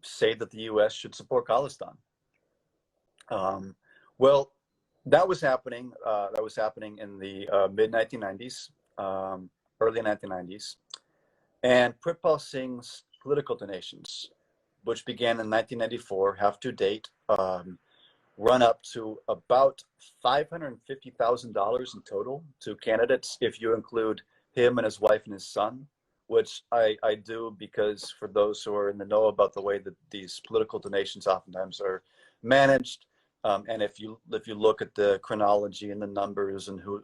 say that the U.S. should support Khalistan. Well, that was happening. That was happening in the mid 1990s, early 1990s, and Pritpal Singh's political donations, which began in 1994, have to date run up to about $550,000 in total to candidates, if you include him and his wife and his son, which I do because, for those who are in the know about the way that these political donations oftentimes are managed, and if you look at the chronology and the numbers and who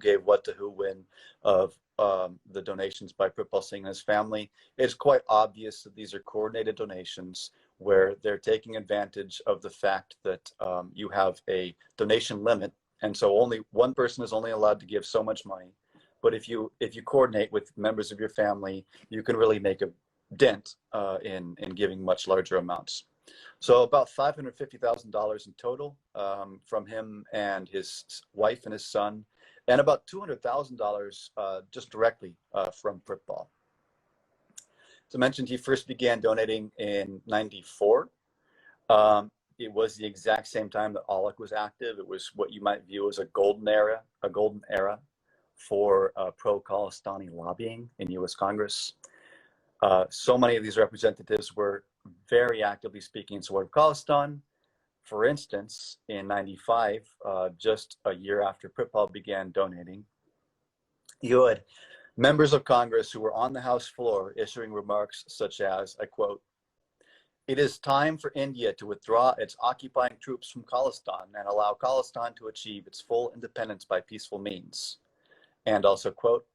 gave what to who when of the donations by Pritpal Singh and his family, it's quite obvious that these are coordinated donations where they're taking advantage of the fact that you have a donation limit, and so only one person is only allowed to give so much money. But if you coordinate with members of your family, you can really make a dent in giving much larger amounts. So about $550,000 in total from him and his wife and his son, and about $200,000 just directly from Pritpal. As I mentioned, he first began donating in '94. It was the exact same time that Aulich was active. It was what you might view as a golden era for pro-Khalistani lobbying in U.S. Congress. So many of these representatives were very actively speaking in support of Khalistan. For instance, in '95, just a year after Pritpal began donating, you had members of Congress who were on the House floor issuing remarks such as, I quote, "It is time for India to withdraw its occupying troops from Khalistan and allow Khalistan to achieve its full independence by peaceful means." And also, quote,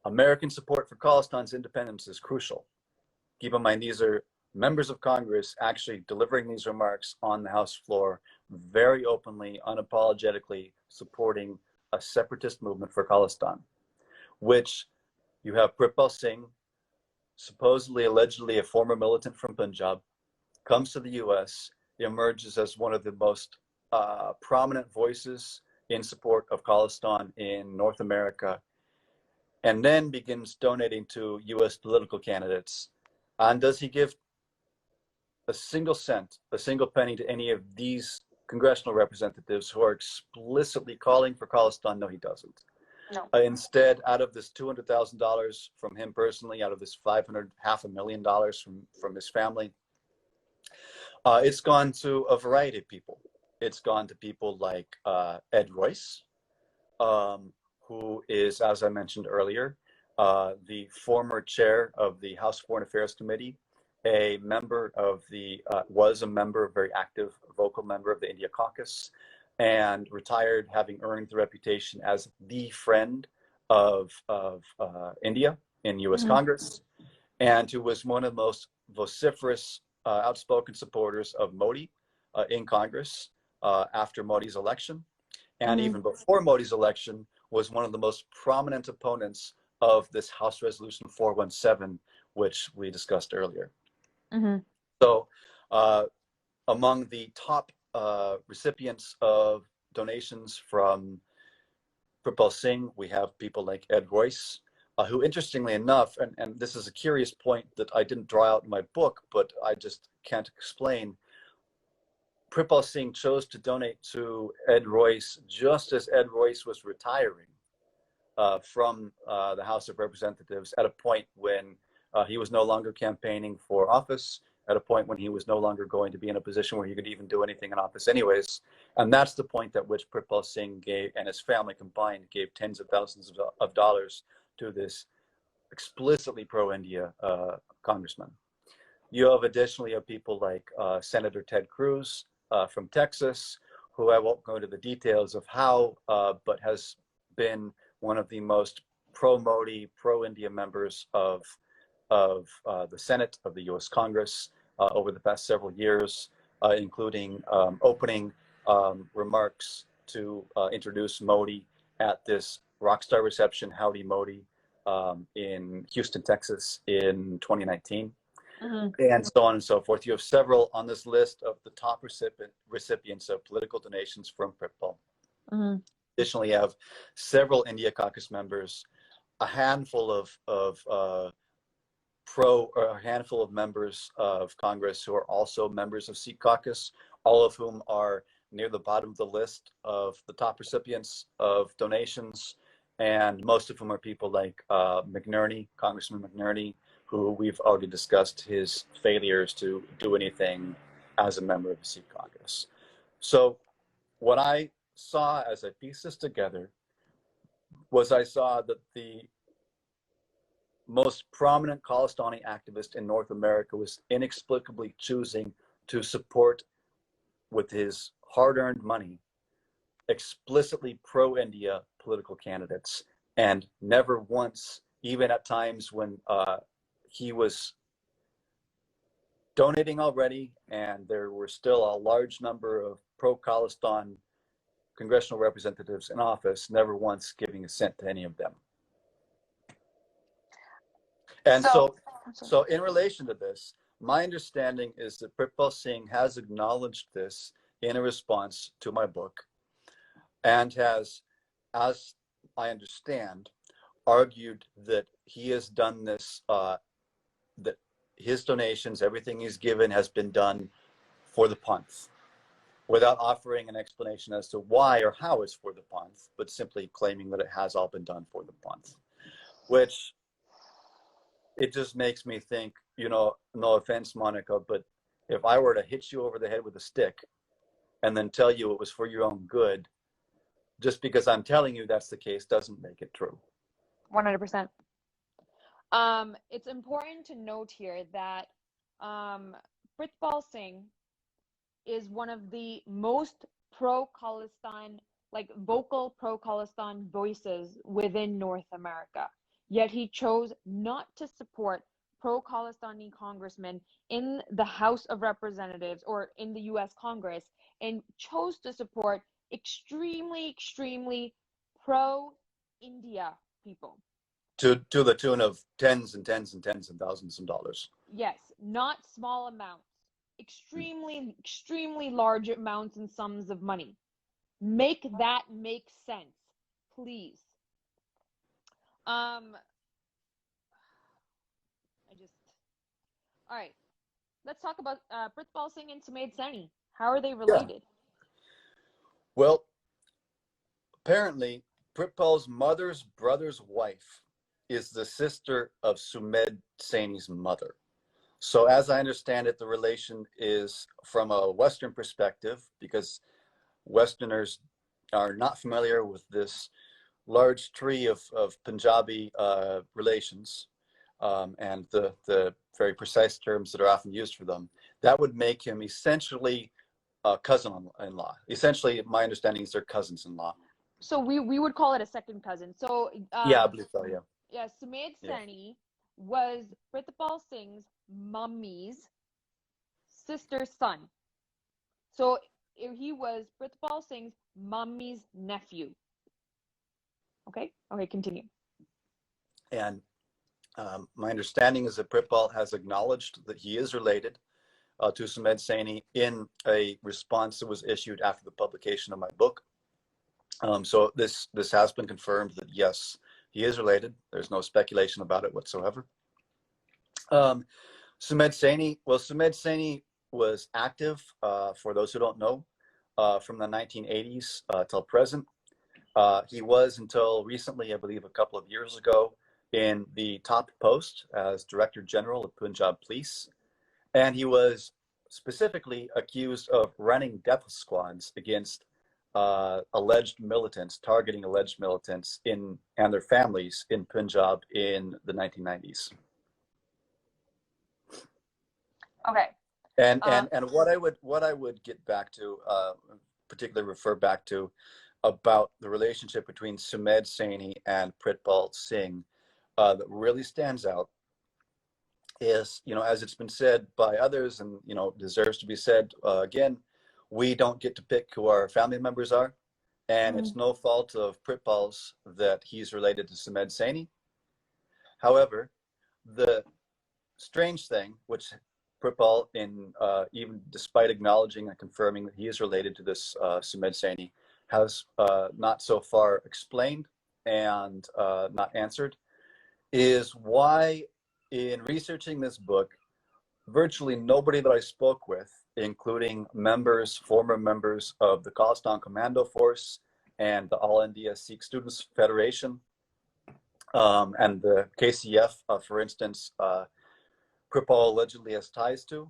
"American support for Khalistan's independence is crucial." Keep in mind, these are members of Congress actually delivering these remarks on the House floor, very openly, unapologetically supporting a separatist movement for Khalistan, which you have Pritpal Singh, supposedly, allegedly a former militant from Punjab, comes to the U.S., emerges as one of the most prominent voices in support of Khalistan in North America, and then begins donating to U.S. political candidates. And does he give a single cent, a single penny to any of these congressional representatives who are explicitly calling for Khalistan? No, he doesn't. No. Instead, out of this $200,000 from him personally, out of this $500,000 from his family, it's gone to a variety of people. It's gone to people like Ed Royce, who is, as I mentioned earlier, the former chair of the House Foreign Affairs Committee, a member of the, was a member, a very active, vocal member of the India Caucus, and retired, having earned the reputation as the friend of India in U.S. Congress, and who was one of the most vociferous, outspoken supporters of Modi in Congress after Modi's election. And even before Modi's election, was one of the most prominent opponents of this House Resolution 417, which we discussed earlier. So among the top recipients of donations from Pritpal Singh, we have people like Ed Royce, who, interestingly enough, and this is a curious point that I didn't draw out in my book, but I just can't explain. Pritpal Singh chose to donate to Ed Royce just as Ed Royce was retiring from the House of Representatives, at a point when he was no longer campaigning for office, at a point when he was no longer going to be in a position where he could even do anything in office anyways. And that's the point at which Pritpal Singh gave, and his family combined, gave tens of thousands of dollars to this explicitly pro-India congressman. You have additionally people like Senator Ted Cruz from Texas, who I won't go into the details of how, but has been one of the most pro-Modi, pro-India members of the Senate of the U.S. Congress over the past several years, including opening remarks to introduce Modi at this rockstar reception, Howdy Modi, in Houston, Texas in 2019. And so on and so forth. You have several on this list of the top recipients of political donations from Pritpal. Additionally, you have several India Caucus members, a handful of members of Congress who are also members of Sikh Caucus, all of whom are near the bottom of the list of the top recipients of donations. And most of whom are people like McNerney, Congressman McNerney, who we've already discussed his failures to do anything as a member of the Sikh Caucus. So what I saw as I pieced this together was I saw that the most prominent Khalistani activist in North America was inexplicably choosing to support, with his hard-earned money, explicitly pro-India political candidates, and never once, even at times when he was donating already and there were still a large number of pro-Khalistan congressional representatives in office, never once giving a cent to any of them. And so in relation to this, my understanding is that Pritpal Singh has acknowledged this in a response to my book, and has, as I understand, argued that he has done this, that his donations, everything he's given, has been done for the punth, without offering an explanation as to why or how it's for the punth, but simply claiming that it has all been done for the punth, which it just makes me think, you know, no offense, Monica, but if I were to hit you over the head with a stick and then tell you it was for your own good, just because I'm telling you that's the case doesn't make it true. 100%. It's important to note here that Pritpal Singh is one of the most pro-Khalistan, like vocal pro-Khalistan voices within North America. Yet he chose not to support pro-Khalistani congressmen in the House of Representatives or in the U.S. Congress, and chose to support extremely, extremely pro-India people. To the tune of tens and tens and tens and thousands of dollars. Yes, not small amounts. Extremely, extremely large amounts and sums of money. Make that make sense, please. All right. Let's talk about Pritpal Singh and Sumedh Saini. How are they related? Yeah. Well, apparently, Pritpal's mother's brother's wife is the sister of Sumedh Saini's mother. So as I understand it, the relation is from a Western perspective, because Westerners are not familiar with this large tree of Punjabi relations and the very precise terms that are often used for them. That would make him essentially a cousin-in-law. Essentially, my understanding is they're cousins-in-law. So we would call it a second cousin. So Yeah, I believe so. Yeah. yeah, Sumedh Yeah. Saini was Pritpal Singh's mummy's sister's son. So he was Pritpal Singh's mummy's nephew. Okay? Okay, continue. And my understanding is that Pritpal has acknowledged that he is related to Sumedh Saini in a response that was issued after the publication of my book. So this has been confirmed that yes, he is related. There's no speculation about it whatsoever. Sumedh Saini, well, Sumedh Saini was active, for those who don't know, from the 1980s till present. He was until recently, I believe a couple of years ago, in the top post as Director General of Punjab Police. And he was specifically accused of running death squads against alleged militants, targeting alleged militants and their families in Punjab in the 1990s. Okay. And what I would get back to, particularly refer back to, about the relationship between Sumedh Saini and Pritpal Singh, that really stands out is, as it's been said by others, and deserves to be said again, we don't get to pick who our family members are, and it's no fault of Pritpal's that he's related to Sumedh Saini. However, the strange thing, which Pritpal, even despite acknowledging and confirming that he is related to this Sumedh Saini, has not so far explained and not answered, is why, in researching this book, virtually nobody that I spoke with, including former members of the Khalistan Commando Force and the All India Sikh Students Federation, and the KCF, for instance, Pritpal allegedly has ties to,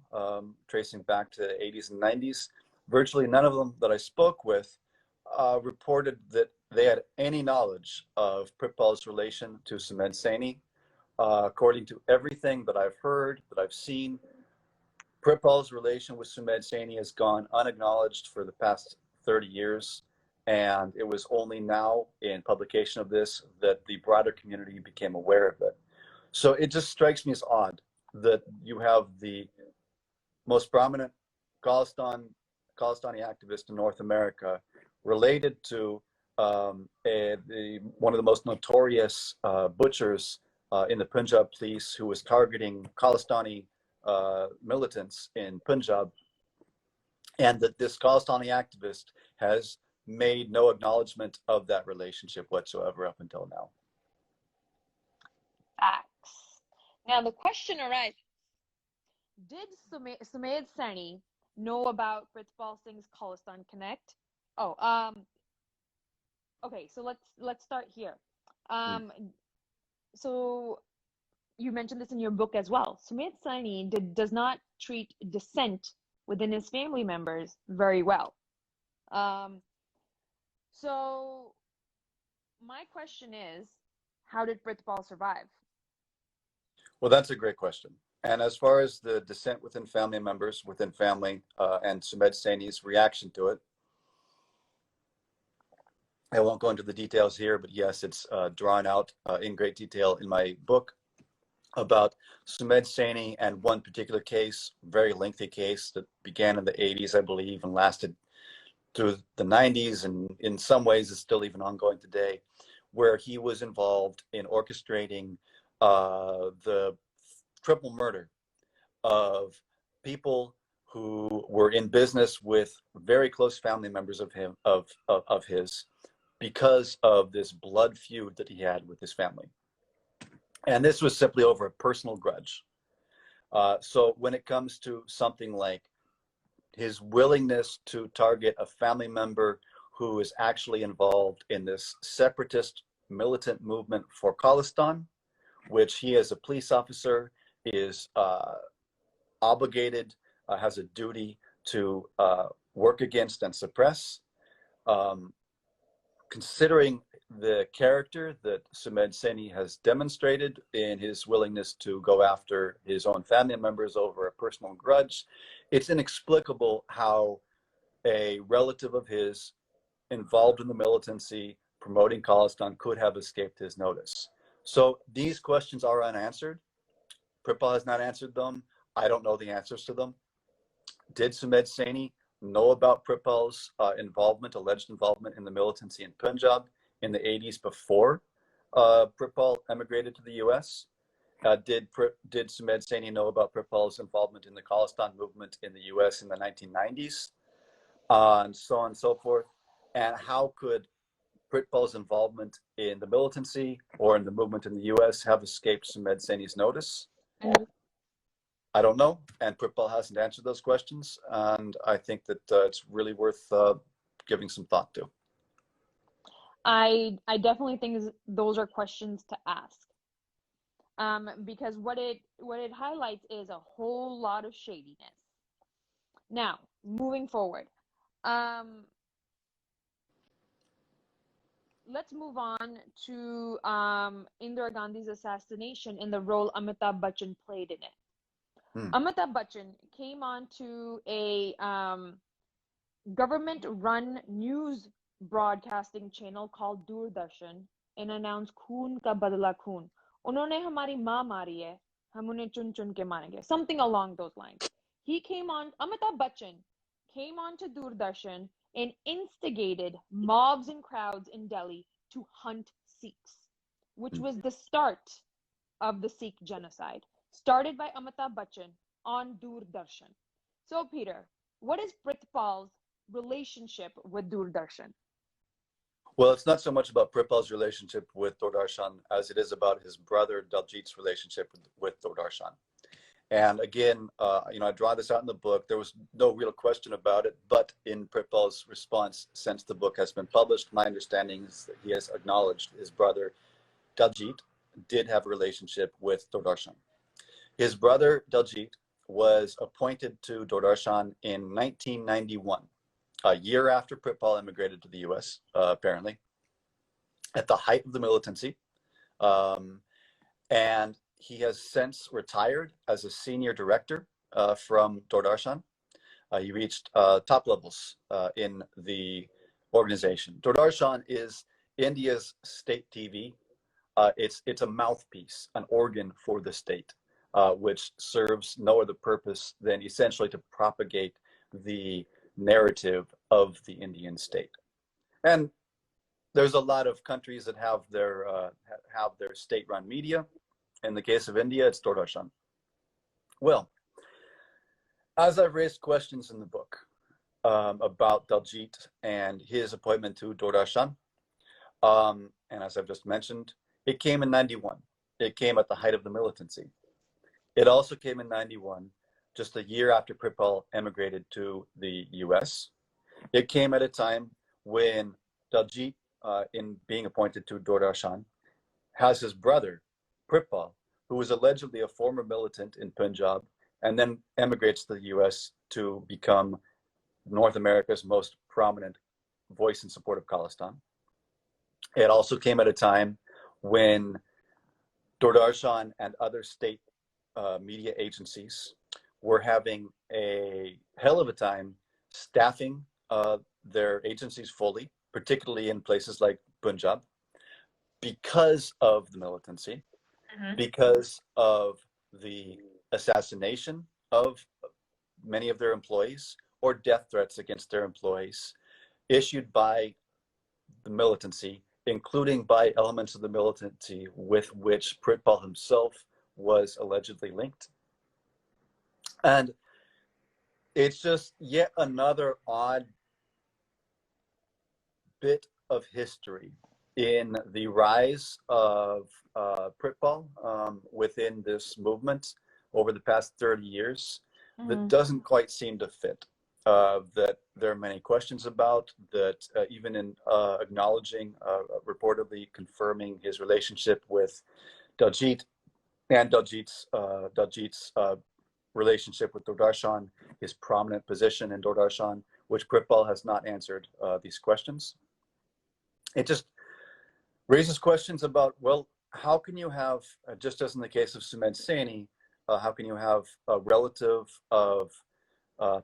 tracing back to the 80s and 90s. Virtually none of them that I spoke with reported that they had any knowledge of Pritpal's relation to Sumedh Saini. According to everything that I've heard, that I've seen, Pritpal's relation with Sumedh Saini has gone unacknowledged for the past 30 years. And it was only now, in publication of this, that the broader community became aware of it. So it just strikes me as odd that you have the most prominent Khalistani activist in North America related to one of the most notorious butchers in the Punjab police, who was targeting Khalistani militants in Punjab, and that this Khalistani activist has made no acknowledgement of that relationship whatsoever up until now. Facts. Now the question arises: did Sumedh Saini know about Pritpal Singh's Khalistan Connect? Oh, okay. So let's start here. So you mentioned this in your book as well. Sumedh Saini does not treat dissent within his family members very well. So my question is, how did Pritpal survive? Well, that's a great question. And as far as the dissent within family members, within family, and Sumedh Saini's reaction to it, I won't go into the details here, but yes, it's drawn out in great detail in my book about Sumedh Saini and one particular case, very lengthy case that began in the 80s, I believe, and lasted through the 90s, and in some ways is still even ongoing today, where he was involved in orchestrating the triple murder of people who were in business with very close family members of his, because of this blood feud that he had with his family. And this was simply over a personal grudge. So when it comes to something like his willingness to target a family member who is actually involved in this separatist militant movement for Khalistan, which he, as a police officer, is obligated, has a duty to work against and suppress. Considering the character that Sumedh Saini has demonstrated in his willingness to go after his own family members over a personal grudge, it's inexplicable how a relative of his involved in the militancy, promoting Khalistan, could have escaped his notice. So these questions are unanswered. Pritpal has not answered them. I don't know the answers to them. Did Sumedh Saini know about Pritpal's alleged involvement in the militancy in Punjab in the 80s before Pritpal emigrated to the US? Did Sumedh Saini know about Pritpal's involvement in the Khalistan movement in the US in the 1990s? And so on and so forth. And how could Pritpal's involvement in the militancy or in the movement in the US have escaped Sumedh Saini's notice? I don't know, and Pritpal hasn't answered those questions, and I think that it's really worth giving some thought to. I definitely think those are questions to ask, because what it highlights is a whole lot of shadiness. Now, moving forward, let's move on to Indira Gandhi's assassination and the role Amitabh Bachchan played in it. Amitabh Bachchan came onto a government-run news broadcasting channel called Doordarshan and announced "Khoon ka badla khoon." Unhone hamari maa mari hai, hum unhe chun chun ke marenge. Something along those lines. Amitabh Bachchan came onto Doordarshan and instigated mobs and crowds in Delhi to hunt Sikhs, which was the start of the Sikh genocide, started by Amitabh Bachchan on Doordarshan. So, Peter, what is Pritpal's relationship with Doordarshan? Well, it's not so much about Pritpal's relationship with Doordarshan as it is about his brother Daljit's relationship with Doordarshan. And again, I draw this out in the book. There was no real question about it, but in Pritpal's response, since the book has been published, my understanding is that he has acknowledged his brother Daljit did have a relationship with Doordarshan. His brother Daljit was appointed to Doordarshan in 1991, a year after Pritpal immigrated to the US, apparently, at the height of the militancy. And he has since retired as a senior director from Doordarshan. He reached top levels in the organization. Doordarshan is India's state TV. It's a mouthpiece, an organ for the state, which serves no other purpose than essentially to propagate the narrative of the Indian state. And there's a lot of countries that have their state-run media. In the case of India, it's Doordarshan. Well, as I've raised questions in the book about Daljit and his appointment to Doordarshan, and as I've just mentioned, it came in 91. It came at the height of the militancy. It also came in 91, just a year after Pritpal emigrated to the US. It came at a time when Daljit, in being appointed to Doordarshan, has his brother, Pritpal, who was allegedly a former militant in Punjab, and then emigrates to the US to become North America's most prominent voice in support of Khalistan. It also came at a time when Doordarshan and other state media agencies were having a hell of a time staffing their agencies fully, particularly in places like Punjab, because of the militancy, because of the assassination of many of their employees or death threats against their employees issued by the militancy, including by elements of the militancy with which Pritpal himself was allegedly linked. And it's just yet another odd bit of history in the rise of Pritpal within this movement over the past 30 years that doesn't quite seem to fit. That there are many questions about, that even in acknowledging, reportedly confirming his relationship with Daljit and Daljit's relationship with Doordarshan, his prominent position in Doordarshan, which Pritpal has not answered these questions. It just raises questions about, well, how can you have, just as in the case of Sumedh Saini, how can you have a relative of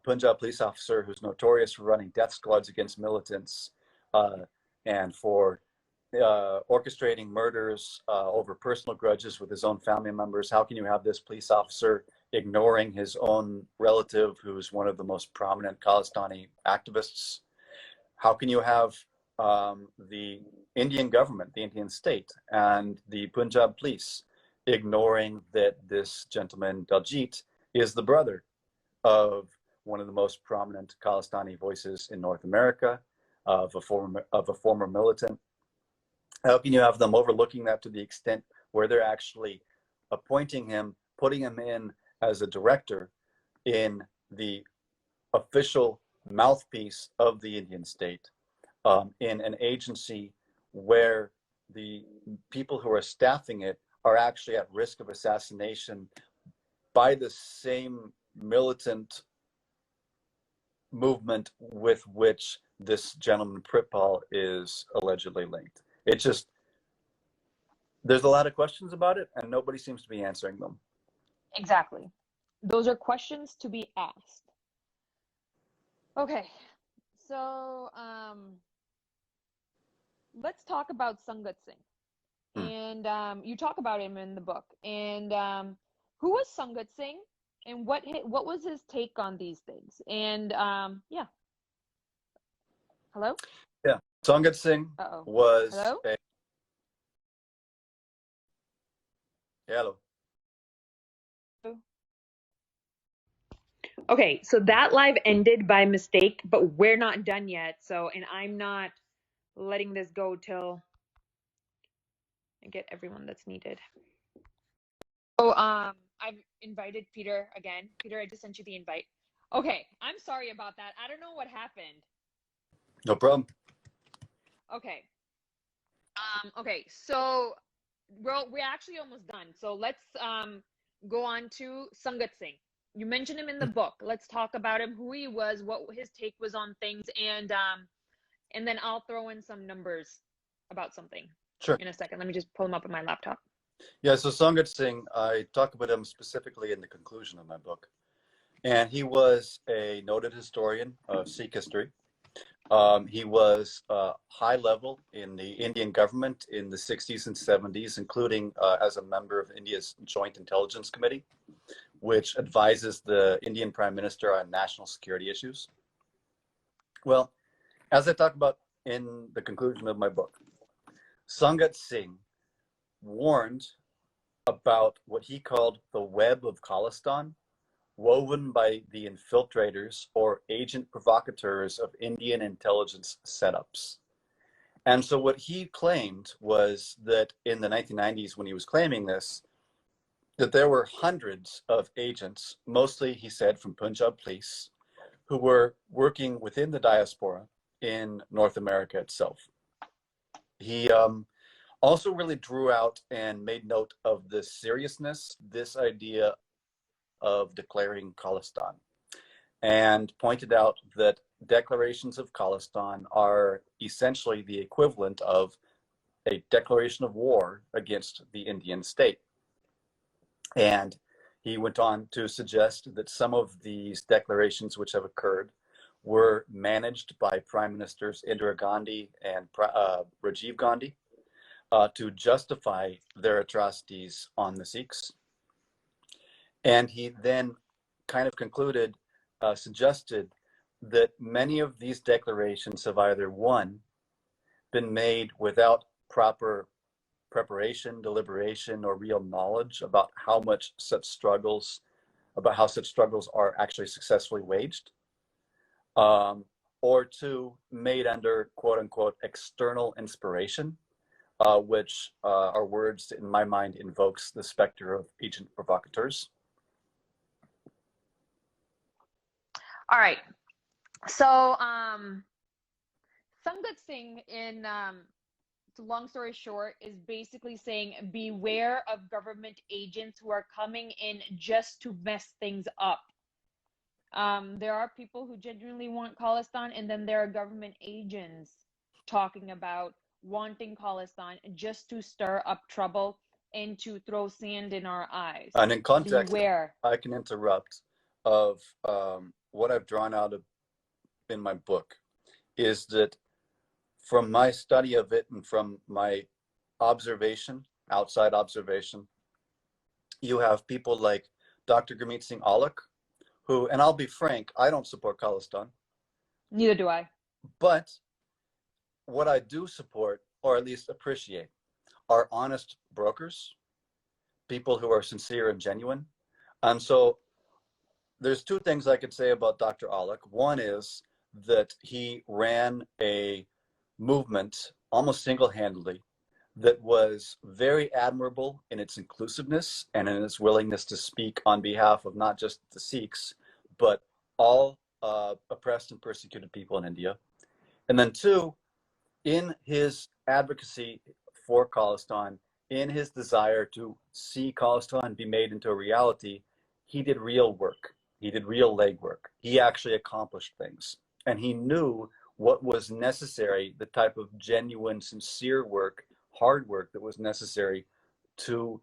Punjab police officer who's notorious for running death squads against militants and for orchestrating murders over personal grudges with his own family members? How can you have this police officer ignoring his own relative, who's one of the most prominent Khalistani activists? How can you have the Indian government, the Indian state, and the Punjab police ignoring that this gentleman, Daljit, is the brother of one of the most prominent Khalistani voices in North America, of a former militant? How can you have them overlooking that to the extent where they're actually appointing him, putting him in as a director in the official mouthpiece of the Indian state, in an agency where the people who are staffing it are actually at risk of assassination by the same militant movement with which this gentleman Pritpal is allegedly linked? It just, there's a lot of questions about it, and nobody seems to be answering them. Exactly. Those are questions to be asked. Okay, so let's talk about Sangat Singh. And you talk about him in the book. And who was Sangat Singh, and what was his take on these things? And yeah. Hello? Yeah, Sangat Singh was Hello? Hello. Okay, so that live ended by mistake, but we're not done yet. So, and I'm not letting this go till I get everyone that's needed. So, I've invited Peter again. Peter, I just sent you the invite. Okay, I'm sorry about that. I don't know what happened. No problem. Okay. Okay, so we're actually almost done. So let's go on to Sangat Singh. You mentioned him in the book. Let's talk about him, who he was, what his take was on things, and then I'll throw in some numbers about something. Sure. In a second. Let me just pull him up on my laptop. Yeah, so Sangat Singh, I talk about him specifically in the conclusion of my book. And he was a noted historian of Sikh history. He was high level in the Indian government in the 60s and 70s, including as a member of India's Joint Intelligence Committee, which advises the Indian Prime Minister on national security issues. Well, as I talk about in the conclusion of my book, Sangat Singh warned about what he called the web of Khalistan, woven by the infiltrators or agent provocateurs of Indian intelligence setups. And so what he claimed was that in the 1990s, when he was claiming this, that there were hundreds of agents, mostly, he said, from Punjab police, who were working within the diaspora in North America itself. He also really drew out and made note of the seriousness, this idea of declaring Khalistan, and pointed out that declarations of Khalistan are essentially the equivalent of a declaration of war against the Indian state. And he went on to suggest that some of these declarations which have occurred were managed by Prime Ministers Indira Gandhi and Rajiv Gandhi to justify their atrocities on the Sikhs. And he then kind of concluded, suggested that many of these declarations have either, one, been made without proper preparation, deliberation, or real knowledge about how such struggles are actually successfully waged, or two, made under quote unquote external inspiration, which are words that in my mind invokes the specter of agent provocateurs. All right. So Sangat Singh, in long story short, is basically saying beware of government agents who are coming in just to mess things up. There are people who genuinely want Khalistan, and then there are government agents talking about wanting Khalistan just to stir up trouble and to throw sand in our eyes. And in context, beware. I can interrupt, of what I've drawn out of in my book is that from my study of it and from my observation, outside observation, you have people like Dr. Gurmeet Singh Aulick, who, and I'll be frank, I don't support Khalistan. Neither do I. But what I do support, or at least appreciate, are honest brokers, people who are sincere and genuine. And so there's two things I could say about Dr. Aulick. One is that he ran a movement almost single-handedly that was very admirable in its inclusiveness and in its willingness to speak on behalf of not just the Sikhs, but all oppressed and persecuted people in India. And then two, in his advocacy for Khalistan, in his desire to see Khalistan be made into a reality, he did real work. He did real legwork. He actually accomplished things. And he knew what was necessary, the type of genuine, sincere work, hard work that was necessary to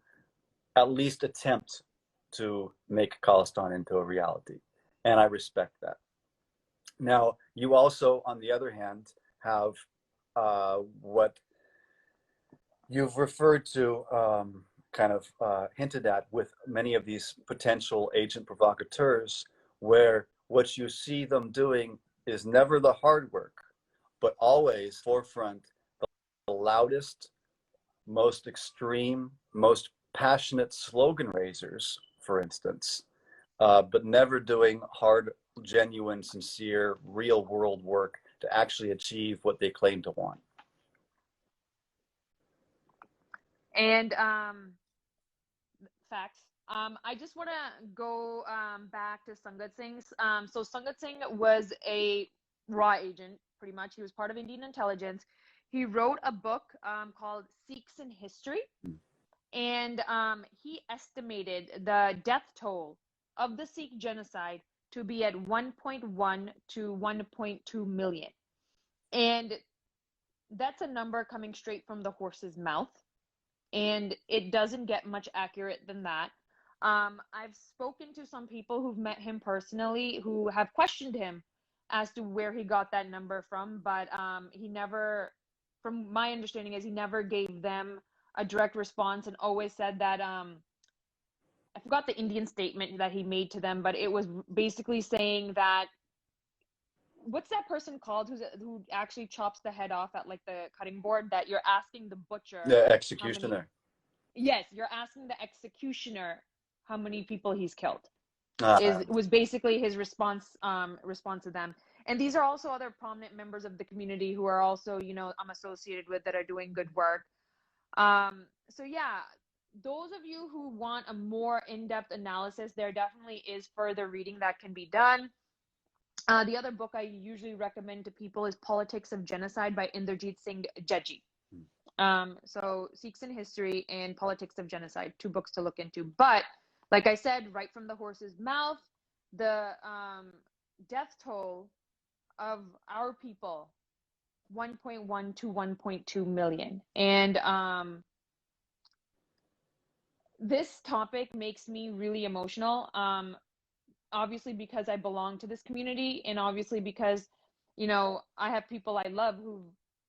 at least attempt to make Khalistan into a reality. And I respect that. Now, you also, on the other hand, have what you've referred to, kind of hinted at with many of these potential agent provocateurs, where what you see them doing is never the hard work, but always forefront the loudest, most extreme, most passionate slogan raisers, for instance, but never doing hard, genuine, sincere, real world work to actually achieve what they claim to want. And facts. I just want to go back to Sangat Singh. So Sangat Singh was a raw agent, pretty much. He was part of Indian intelligence. He wrote a book called Sikhs in History, and he estimated the death toll of the Sikh genocide to be at 1.1 to 1.2 million. And that's a number coming straight from the horse's mouth. And it doesn't get much accurate than that. I've spoken to some people who've met him personally who have questioned him as to where he got that number from, but he never, from my understanding, is he never gave them a direct response and always said that I forgot the Indian statement that he made to them, but it was basically saying that, what's that person called who actually chops the head off at like the cutting board, that you're asking the butcher, the executioner. Yes, you're asking the executioner how many people he's killed. Was basically his response to them. And these are also other prominent members of the community who are also, you know, I'm associated with, that are doing good work. So yeah, those of you who want a more in-depth analysis, there definitely is further reading that can be done. The other book I usually recommend to people is Politics of Genocide by Inderjeet Singh Jeji. So Sikhs in History and Politics of Genocide, 2 books to look into. But like I said, right from the horse's mouth, the death toll of our people, 1.1 to 1.2 million. And this topic makes me really emotional. Obviously because I belong to this community, and obviously because, you know, I have people I love who've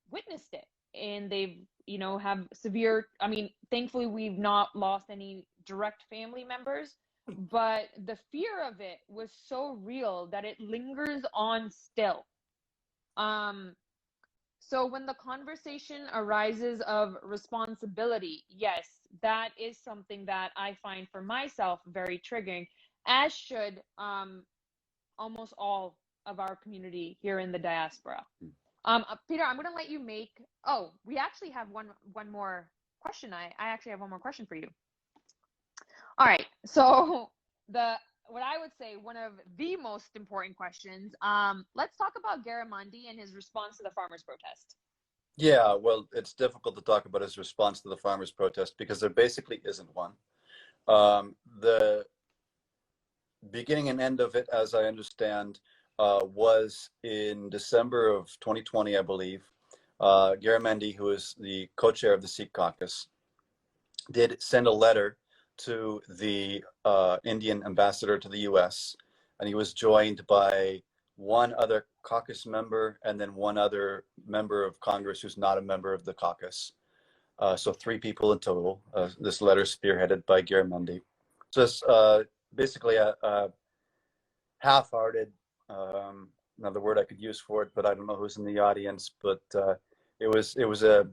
witnessed it, and they've, you know, have severe, I mean, thankfully we've not lost any direct family members, but the fear of it was so real that it lingers on still. So when the conversation arises of responsibility, yes, that is something that I find for myself very triggering, as should almost all of our community here in the diaspora. Peter, I'm going to let you make. Oh, we actually have one more question. I actually have one more question for you. All right. So what I would say, one of the most important questions. Let's talk about Garamendi and his response to the farmers' protest. Yeah, well, it's difficult to talk about his response to the farmers' protest because there basically isn't one. The beginning and end of it, as I understand, was in December of 2020, I believe. Garamendi, who is the co-chair of the Sikh Caucus, did send a letter to the Indian ambassador to the US, and he was joined by one other caucus member, and then one other member of Congress who's not a member of the caucus. So 3 people in total. This letter spearheaded by Garamendi. Just basically a half-hearted, another word I could use for it, but I don't know who's in the audience. But it was a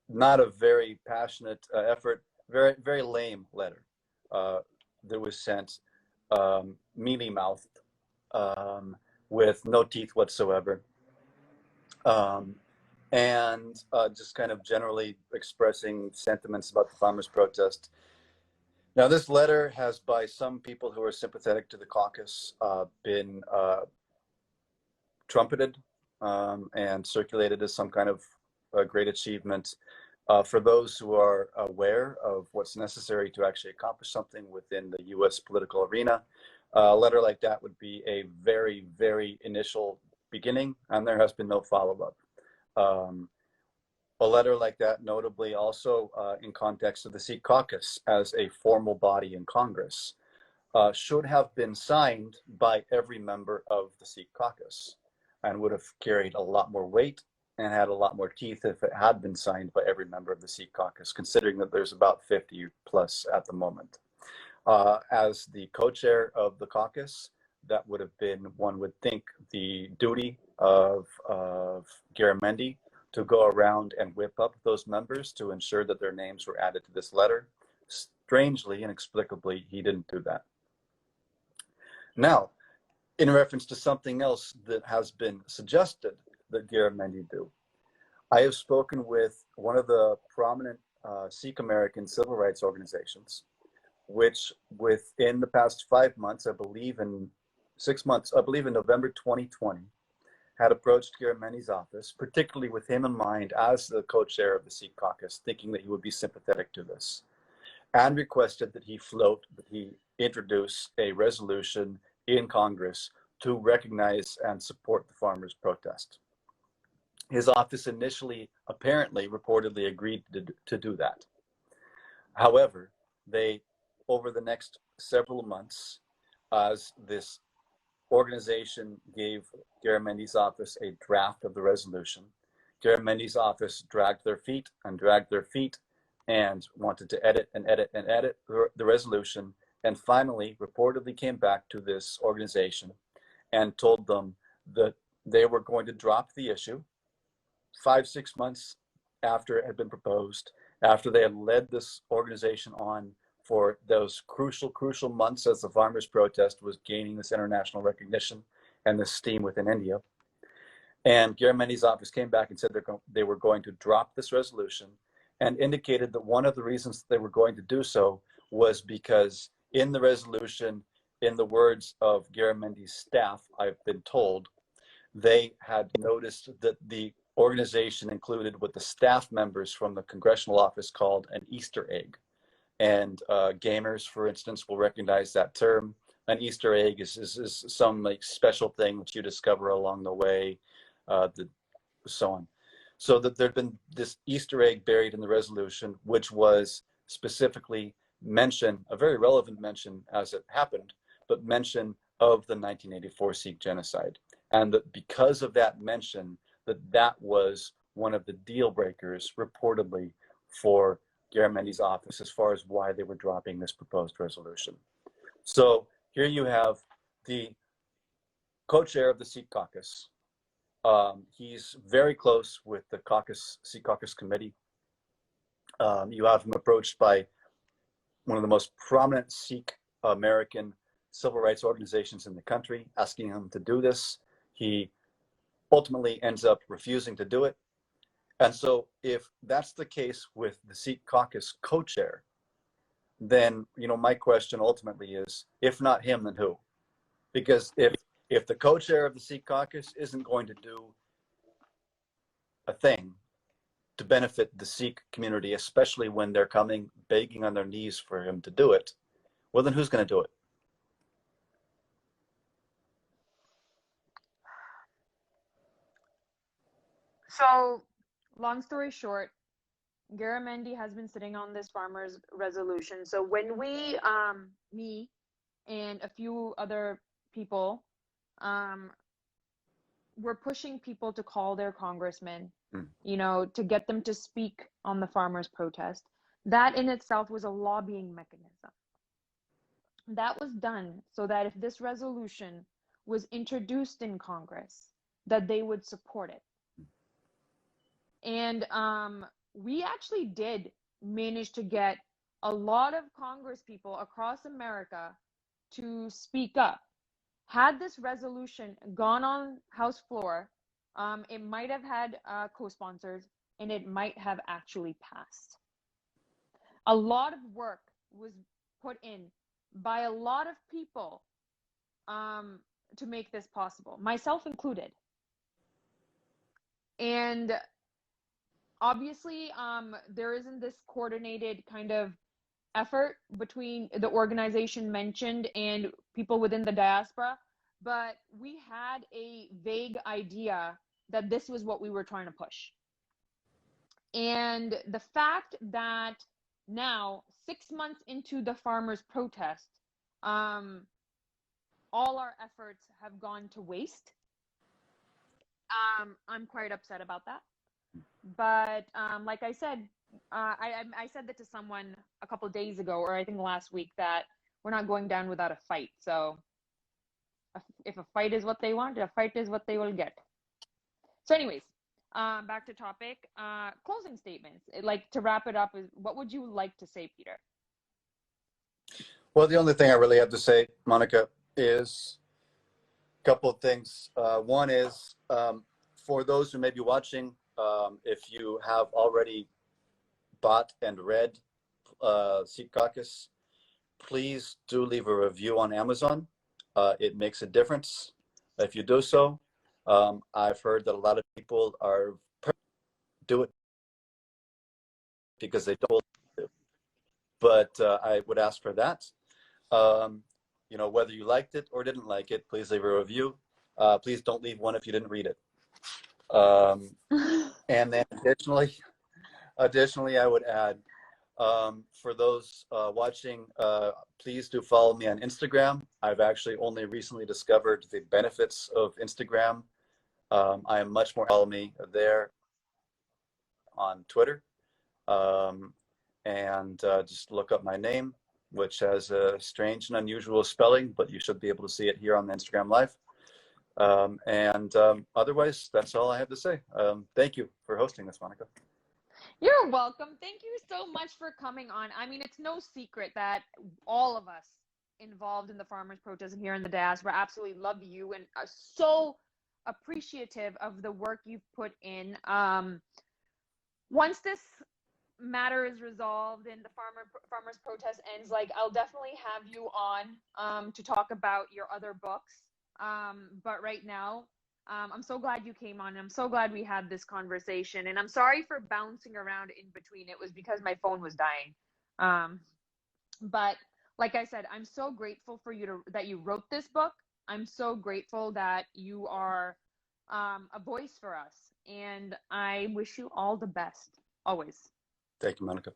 not a very passionate effort, very lame letter that was sent, mealy-mouthed, with no teeth whatsoever, and just kind of generally expressing sentiments about the farmers' protest. Now, this letter has, by some people who are sympathetic to the caucus, been trumpeted and circulated as some kind of great achievement. For those who are aware of what's necessary to actually accomplish something within the US political arena, a letter like that would be a very, very initial beginning, and there has been no follow-up. A letter like that, notably also in context of the Sikh Caucus as a formal body in Congress, should have been signed by every member of the Sikh Caucus and would have carried a lot more weight and had a lot more teeth if it had been signed by every member of the Sikh Caucus, considering that there's about 50 plus at the moment. As the co-chair of the caucus, that would have been, one would think, the duty of Garamendi to go around and whip up those members to ensure that their names were added to this letter. Strangely, inexplicably, he didn't do that. Now, in reference to something else that has been suggested that Garamendi do, I have spoken with one of the prominent Sikh American civil rights organizations, which within the past 5 months, I believe in 6 months, I believe in November 2020, had approached Garamendi's office, particularly with him in mind as the co-chair of the Sikh Caucus, thinking that he would be sympathetic to this, and requested that he introduce a resolution in Congress to recognize and support the farmers' protest. His office initially, apparently, reportedly agreed to do that. However, they, over the next several months, as this organization gave Garamendi's office a draft of the resolution, Garamendi's office dragged their feet and wanted to edit the resolution, and finally reportedly came back to this organization and told them that they were going to drop the issue 5-6 months after it had been proposed, after they had led this organization on for those crucial months as the farmers' protest was gaining this international recognition and this steam within India. And Garamendi's office came back and said they were going to drop this resolution, and indicated that one of the reasons they were going to do so was because in the resolution, in the words of Garamendi's staff, I've been told, they had noticed that the organization included what the staff members from the congressional office called an Easter egg. And gamers, for instance, will recognize that term. An Easter egg is some like special thing that you discover along the way, so on. So that there'd been this Easter egg buried in the resolution, which was specifically mention, a very relevant mention as it happened, but mention of the 1984 Sikh genocide. And that because of that mention, that was one of the deal breakers reportedly for Garamendi's office as far as why they were dropping this proposed resolution. So here you have the co-chair of the Sikh Caucus. He's very close with the Sikh Caucus committee. You have him approached by one of the most prominent Sikh American civil rights organizations in the country, asking him to do this. He ultimately ends up refusing to do it. And so if that's the case with the Sikh Caucus co-chair, then, my question ultimately is, if not him, then who? Because if the co-chair of the Sikh Caucus isn't going to do a thing to benefit the Sikh community, especially when they're coming begging on their knees for him to do it, well, then who's going to do it? So, long story short, Garamendi has been sitting on this farmers resolution. So when we, me and a few other people, were pushing people to call their congressmen, Mm. you know, to get them to speak on the farmers' protest. That in itself was a lobbying mechanism. That was done so that if this resolution was introduced in Congress, that they would support it. And we actually did manage to get a lot of Congress people across America to speak up. Had this resolution gone on House floor, it might have had co-sponsors and it might have actually passed. A lot of work was put in by a lot of people to make this possible, myself included. And obviously, there isn't this coordinated kind of effort between the organization mentioned and people within the diaspora, but we had a vague idea that this was what we were trying to push. And the fact that now, 6 months into the farmers' protest, all our efforts have gone to waste. I'm quite upset about that. But like I said, I said that to someone a couple of days ago, or I think last week, that we're not going down without a fight. So if a fight is what they want, a fight is what they will get. So anyways, back to topic. Closing statements. Like, to wrap it up, is what would you like to say, Peter? Well, the only thing I really have to say, Monica, is a couple of things. One is, for those who may be watching, if you have already bought and read Sikh Caucus, please do leave a review on Amazon. It makes a difference if you do so. I've heard that a lot of people are do it because they don't, but I would ask for that. You know, whether you liked it or didn't like it, please leave a review. Please don't leave one if you didn't read it. And then additionally, I would add, for those watching, please do follow me on Instagram. I've actually only recently discovered the benefits of Instagram. I am much more, follow me there on Twitter. And just look up my name, which has a strange and unusual spelling, but you should be able to see it here on the Instagram Live. Otherwise, that's all I have to say. Thank you for hosting this, Monica. You're welcome. Thank you so much for coming on. I mean, it's no secret that all of us involved in the farmers' protest here in the diaspora absolutely love you and are so appreciative of the work you've put in. Once this matter is resolved and the farmers' protest ends, like, I'll definitely have you on to talk about your other books. But right now, I'm so glad you came on. I'm so glad we had this conversation, and I'm sorry for bouncing around in between. It was because my phone was dying. But like I said, I'm so grateful for you that you wrote this book. I'm so grateful that you are a voice for us, and I wish you all the best, always. Thank you, Monica.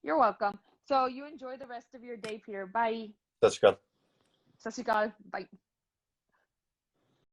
You're welcome. So you enjoy the rest of your day, Peter. Bye. That's good. Sat Sri Akal. Bye.